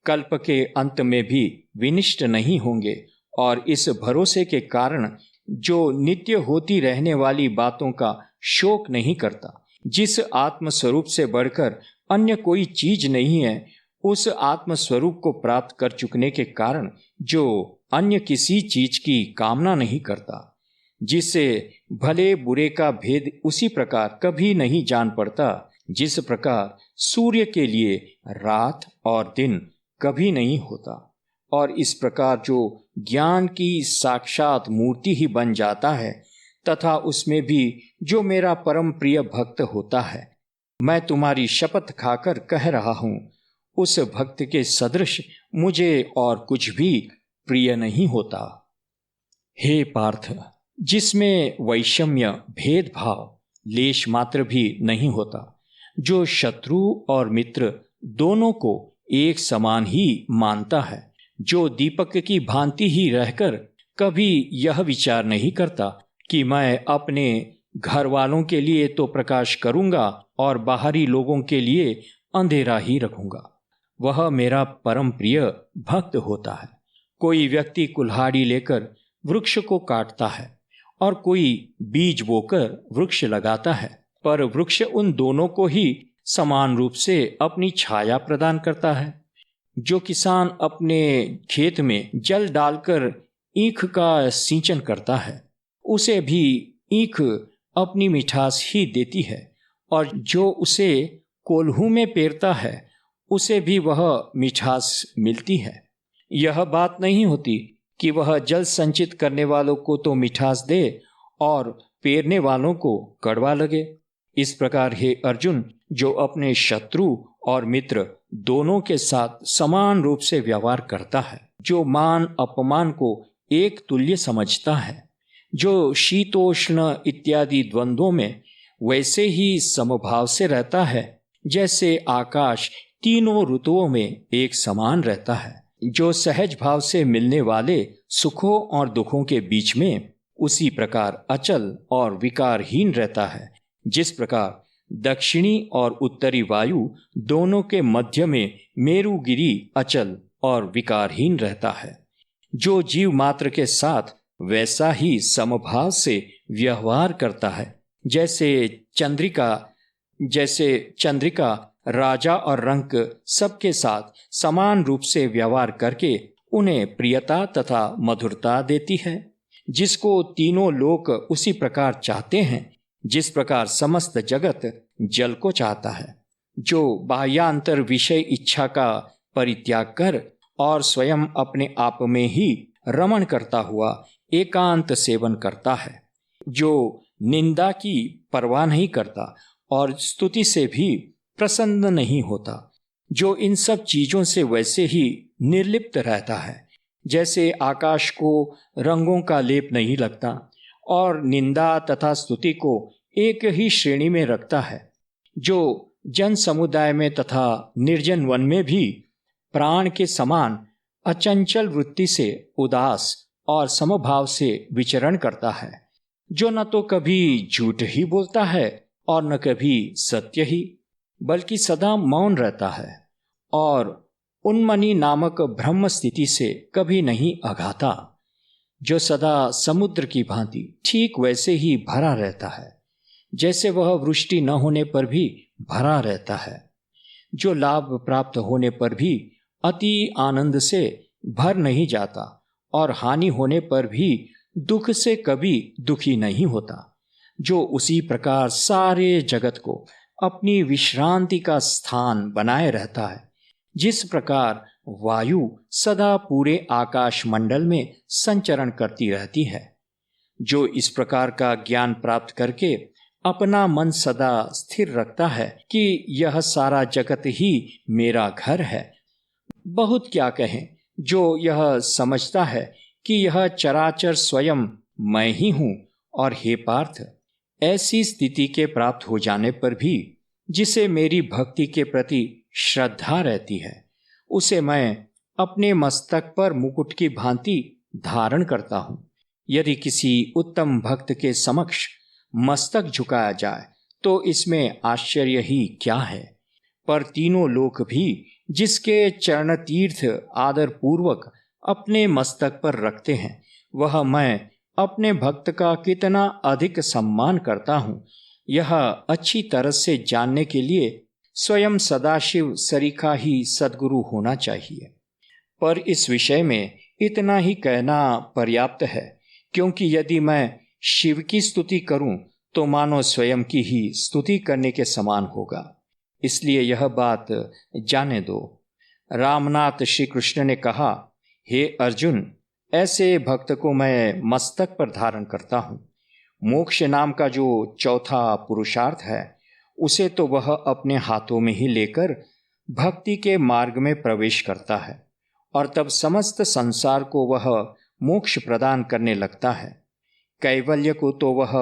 कल्प के अंत में भी विनिष्ट नहीं होंगे, और इस भरोसे के कारण जो नित्य होती रहने वाली बातों का शोक नहीं करता, जिस आत्मस्वरूप से बढ़कर अन्य कोई चीज नहीं है, उस आत्मस्वरूप को प्राप्त कर चुकने के कारण जो अन्य किसी चीज की कामना नहीं करता, जिससे भले बुरे का भेद उसी प्रकार कभी नहीं जान पड़ता जिस प्रकार सूर्य के लिए रात और दिन कभी नहीं होता, और इस प्रकार जो ज्ञान की साक्षात मूर्ति ही बन जाता है तथा उसमें भी जो मेरा परम प्रिय भक्त होता है, मैं तुम्हारी शपथ खाकर कह रहा हूँ, उस भक्त के सदृश मुझे और कुछ भी प्रिय नहीं होता। हे पार्थ, जिसमें वैषम्य भेदभाव लेश मात्र भी नहीं होता, जो शत्रु और मित्र दोनों को एक समान ही मानता है, जो दीपक की भांति ही रहकर कभी यह विचार नहीं करता कि मैं अपने घर वालों के लिए तो प्रकाश करूंगा और बाहरी लोगों के लिए अंधेरा ही रखूंगा, वह मेरा परम प्रिय भक्त होता है। कोई व्यक्ति कुल्हाड़ी लेकर वृक्ष को काटता है और कोई बीज बोकर वृक्ष लगाता है, पर वृक्ष उन दोनों को ही समान रूप से अपनी छाया प्रदान करता है। जो किसान अपने खेत में जल डालकर ईख का सिंचन करता है, उसे भी ईख अपनी मिठास ही देती है, और जो उसे कोल्हू में पेरता है उसे भी वह मिठास मिलती है। यह बात नहीं होती कि वह जल संचित करने वालों को तो मिठास दे और पेरने वालों को कड़वा लगे। इस प्रकार हे अर्जुन, जो अपने शत्रु और मित्र दोनों के साथ समान रूप से व्यवहार करता है, जो मान अपमान को एक तुल्य समझता है, जो शीतोष्ण इत्यादि द्वंद्वों में वैसे ही समभाव से रहता है जैसे आकाश तीनों ऋतुओं में एक समान रहता है। जो सहज भाव से मिलने वाले सुखों और दुखों के बीच में उसी प्रकार अचल और विकारहीन रहता है, जिस प्रकार दक्षिणी और उत्तरी वायु दोनों के मध्य में मेरुगिरी अचल और विकारहीन रहता है। जो जीव मात्र के साथ वैसा ही समभाव से व्यवहार करता है, जैसे चंद्रिका राजा और रंक सबके साथ समान रूप से व्यवहार करके उन्हें प्रियता तथा मधुरता देती है, जिसको तीनों लोक उसी प्रकार चाहते हैं जिस प्रकार समस्त जगत जल को चाहता है। जो बाह्यांतर विषय इच्छा का परित्याग कर और स्वयं अपने आप में ही रमण करता हुआ एकांत सेवन करता है, जो निंदा की परवाह नहीं करता और स्तुति से भी प्रसन्न नहीं होता, जो इन सब चीजों से वैसे ही निर्लिप्त रहता है जैसे आकाश को रंगों का लेप नहीं लगता और निंदा तथा स्तुति को एक ही श्रेणी में रखता है, जो जन समुदाय में तथा निर्जन वन में भी प्राण के समान अचंचल वृत्ति से उदास और समभाव से विचरण करता है, जो न तो कभी झूठ ही बोलता है और न कभी सत्य ही, बल्कि सदा मौन रहता है और उन्मनी नामक ब्रह्म स्थिति से कभी नहीं अघाता, जो सदा समुद्र की भांति ठीक वैसे ही भरा रहता है जैसे वह वृष्टि न होने पर भी भरा रहता है, जो लाभ प्राप्त होने पर भी अति आनंद से भर नहीं जाता और हानि होने पर भी दुख से कभी दुखी नहीं होता, जो उसी प्रकार सारे जगत को अपनी विश्रांति का स्थान बनाए रहता है, जिस प्रकार वायु सदा पूरे आकाश मंडल में संचरण करती रहती है। जो इस प्रकार का ज्ञान प्राप्त करके अपना मन सदा स्थिर रखता है कि यह सारा जगत ही मेरा घर है, बहुत क्या कहें, जो यह समझता है कि यह चराचर स्वयं मैं ही हूँ। और हे पार्थ, ऐसी स्थिति के प्राप्त हो जाने पर भी जिसे मेरी भक्ति के प्रति श्रद्धा रहती है, उसे मैं अपने मस्तक पर मुकुट की भांति धारण करता हूँ। यदि किसी उत्तम भक्त के समक्ष मस्तक झुकाया जाए तो इसमें आश्चर्य ही क्या है, पर तीनों लोक भी जिसके चरण तीर्थ आदर पूर्वक अपने मस्तक पर रखते हैं, वह मैं अपने भक्त का कितना अधिक सम्मान करता हूँ, यह अच्छी तरह से जानने के लिए स्वयं सदाशिव सरीखा ही सद्गुरु होना चाहिए। पर इस विषय में इतना ही कहना पर्याप्त है, क्योंकि यदि मैं शिव की स्तुति करूं तो मानो स्वयं की ही स्तुति करने के समान होगा, इसलिए यह बात जाने दो। रामनाथ श्री कृष्ण ने कहा, हे अर्जुन, ऐसे भक्त को मैं मस्तक पर धारण करता हूँ। मोक्ष नाम का जो चौथा पुरुषार्थ है, उसे तो वह अपने हाथों में ही लेकर भक्ति के मार्ग में प्रवेश करता है और तब समस्त संसार को वह मोक्ष प्रदान करने लगता है। कैवल्य को तो वह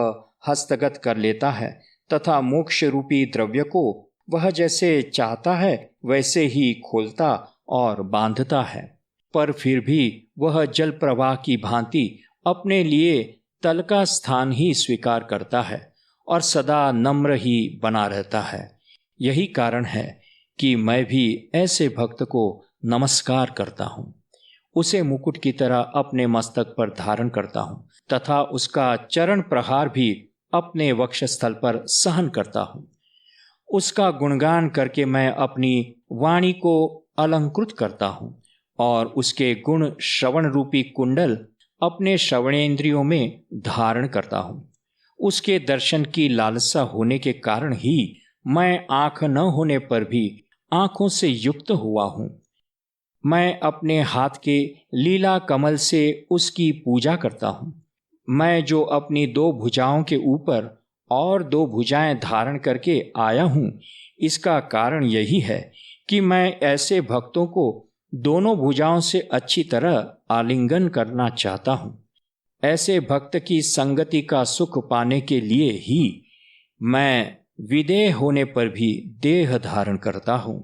हस्तगत कर लेता है तथा मोक्ष रूपी द्रव्य को वह जैसे चाहता है वैसे ही खोलता और बांधता है, पर फिर भी वह जल प्रवाह की भांति अपने लिए तल का स्थान ही स्वीकार करता है और सदा नम्र ही बना रहता है। यही कारण है कि मैं भी ऐसे भक्त को नमस्कार करता हूँ, उसे मुकुट की तरह अपने मस्तक पर धारण करता हूँ तथा उसका चरण प्रहार भी अपने वक्षस्थल पर सहन करता हूँ। उसका गुणगान करके मैं अपनी वाणी को अलंकृत करता हूँ और उसके गुण श्रवण रूपी कुंडल अपने श्रवणेंद्रियों में धारण करता हूँ। उसके दर्शन की लालसा होने के कारण ही मैं आँख न होने पर भी आँखों से युक्त हुआ हूँ। मैं अपने हाथ के लीला कमल से उसकी पूजा करता हूँ। मैं जो अपनी दो भुजाओं के ऊपर और दो भुजाएं धारण करके आया हूँ, इसका कारण यही है कि मैं ऐसे भक्तों को दोनों भुजाओं से अच्छी तरह आलिंगन करना चाहता हूँ। ऐसे भक्त की संगति का सुख पाने के लिए ही मैं विदेह होने पर भी देह धारण करता हूँ।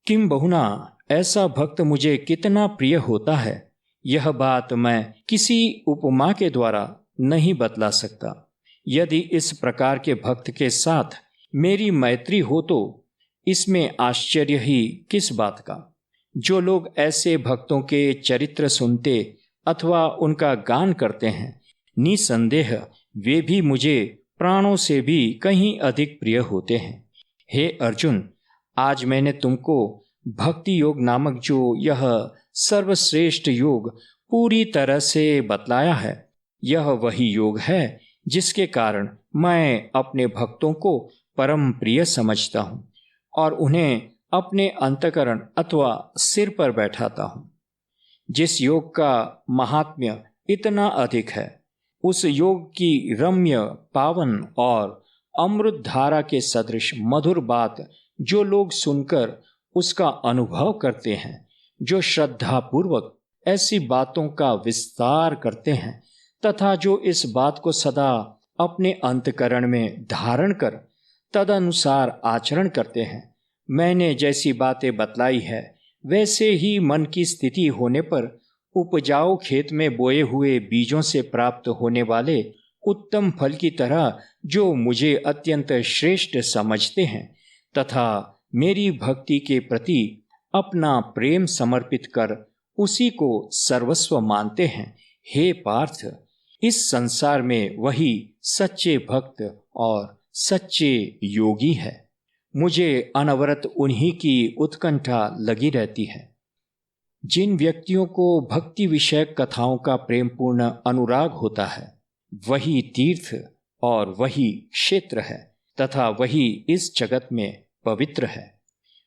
किम बहुना ऐसा भक्त मुझे कितना प्रिय होता है, यह बात मैं किसी उपमा के द्वारा नहीं बतला सकता। यदि इस प्रकार के भक्त के साथ मेरी मैत्री हो तो इसमें आश्चर्य ही किस बात का। जो लोग ऐसे भक्तों के चरित्र सुनते अथवा उनका गान करते हैं, निसंदेह वे भी मुझे प्राणों से भी कहीं अधिक प्रिय होते हैं। हे अर्जुन, आज मैंने तुमको भक्ति योग नामक जो यह सर्वश्रेष्ठ योग पूरी तरह से बतलाया है। यह वही योग है जिसके कारण मैं अपने भक्तों को परम प्रिय समझता हूँ और उन्हें अपने अंतःकरण अथवा सिर पर बैठाता हूँ। जिस योग का महात्म्य इतना अधिक है, उस योग की रम्य, पावन और अमृत धारा के सदृश मधुर बात जो लोग सुनकर उसका अनुभव करते हैं, जो श्रद्धापूर्वक ऐसी बातों का विस्तार करते हैं तथा जो इस बात को सदा अपने अंतःकरण में धारण कर तदनुसार आचरण करते हैं, मैंने जैसी बातें बतलाई है वैसे ही मन की स्थिति होने पर उपजाऊ खेत में बोए हुए बीजों से प्राप्त होने वाले उत्तम फल की तरह जो मुझे अत्यंत श्रेष्ठ समझते हैं तथा मेरी भक्ति के प्रति अपना प्रेम समर्पित कर उसी को सर्वस्व मानते हैं। हे पार्थ, इस संसार में वही सच्चे भक्त और सच्चे योगी है। मुझे अनवरत उन्हीं की उत्कंठा लगी रहती है। जिन व्यक्तियों को भक्ति विषयक कथाओं का प्रेमपूर्ण अनुराग होता है, वही तीर्थ और वही क्षेत्र है तथा वही इस जगत में पवित्र है।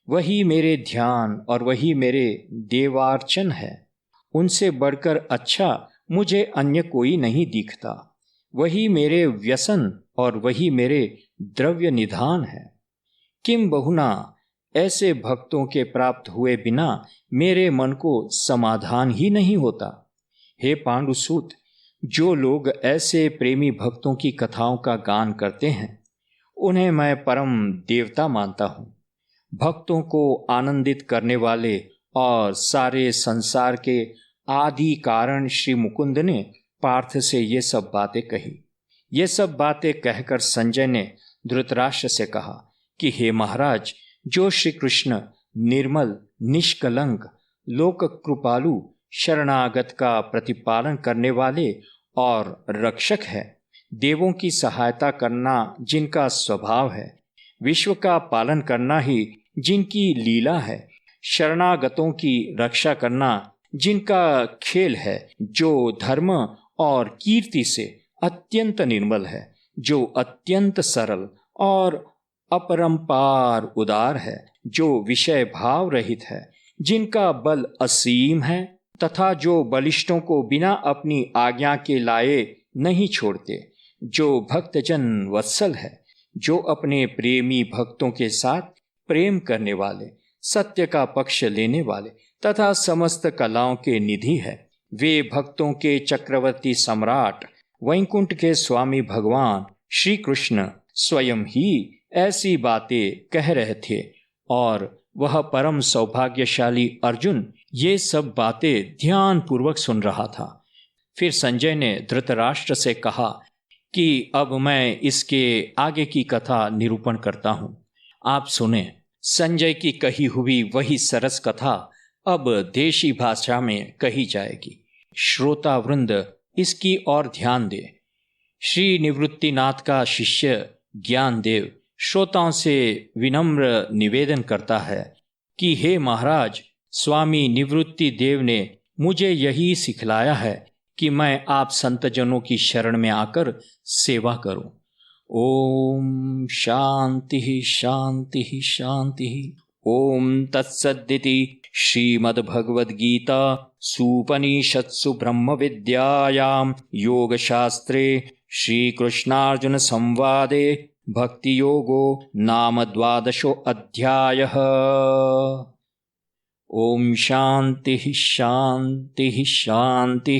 वही मेरे ध्यान और वही मेरे देवार्चन है। उनसे बढ़कर अच्छा मुझे अन्य कोई नहीं दिखता। वही मेरे व्यसन और वही मेरे द्रव्य निधान है। किम बहुना ऐसे भक्तों के प्राप्त हुए बिना मेरे मन को समाधान ही नहीं होता। हे पांडुसूत, जो लोग ऐसे प्रेमी भक्तों की कथाओं का गान करते हैं, उन्हें मैं परम देवता मानता हूँ। भक्तों को आनंदित करने वाले और सारे संसार के आदि कारण श्री मुकुंद ने पार्थ से ये सब बातें कही। ये सब बातें कहकर संजय ने धृतराष्ट्र से कहा कि हे महाराज, जो श्री कृष्ण निर्मल, निष्कलंक, लोक कृपालु, शरणागत का प्रतिपालन करने वाले और रक्षक है, देवों की सहायता करना जिनका स्वभाव है, विश्व का पालन करना ही जिनकी लीला है, शरणागतों की रक्षा करना जिनका खेल है, जो धर्म और कीर्ति से अत्यंत निर्मल है, जो अत्यंत सरल और अपरंपार उदार है, जो विषय भाव रहित है, जिनका बल असीम है तथा जो बलिष्ठों को बिना अपनी आज्ञा के लाए नहीं छोड़ते, जो भक्तजन वत्सल है, जो अपने प्रेमी भक्तों के साथ प्रेम करने वाले, सत्य का पक्ष लेने वाले तथा समस्त कलाओं के निधि है। वे भक्तों के चक्रवर्ती सम्राट, वैकुंठ के स्वामी भगवान श्री कृष्ण स्वयं ही ऐसी बातें कह रहे थे और वह परम सौभाग्यशाली अर्जुन ये सब बातें ध्यान पूर्वक सुन रहा था। फिर संजय ने धृतराष्ट्र से कहा कि अब मैं इसके आगे की कथा निरूपण करता हूँ, आप सुने। संजय की कही हुई वही सरस कथा अब देशी भाषा में कही जाएगी। श्रोता वृंद इसकी ओर ध्यान दे। श्री निवृत्तिनाथ का शिष्य ज्ञानदेव श्रोताओं से विनम्र निवेदन करता है कि हे महाराज, स्वामी निवृत्ति देव ने मुझे यही सिखलाया है कि मैं आप संतजनों की शरण में आकर सेवा करूं। ओम शांति शांति शांति। ओम तत्सदिति श्रीमद्भगवद्गीता सूपनिषत्सु ब्रह्म विद्यायां योगशास्त्रे श्रीकृष्णार्जुन संवादे भक्ति योगो नाम 12 अध्यायः। ओम शांति शांति शांति।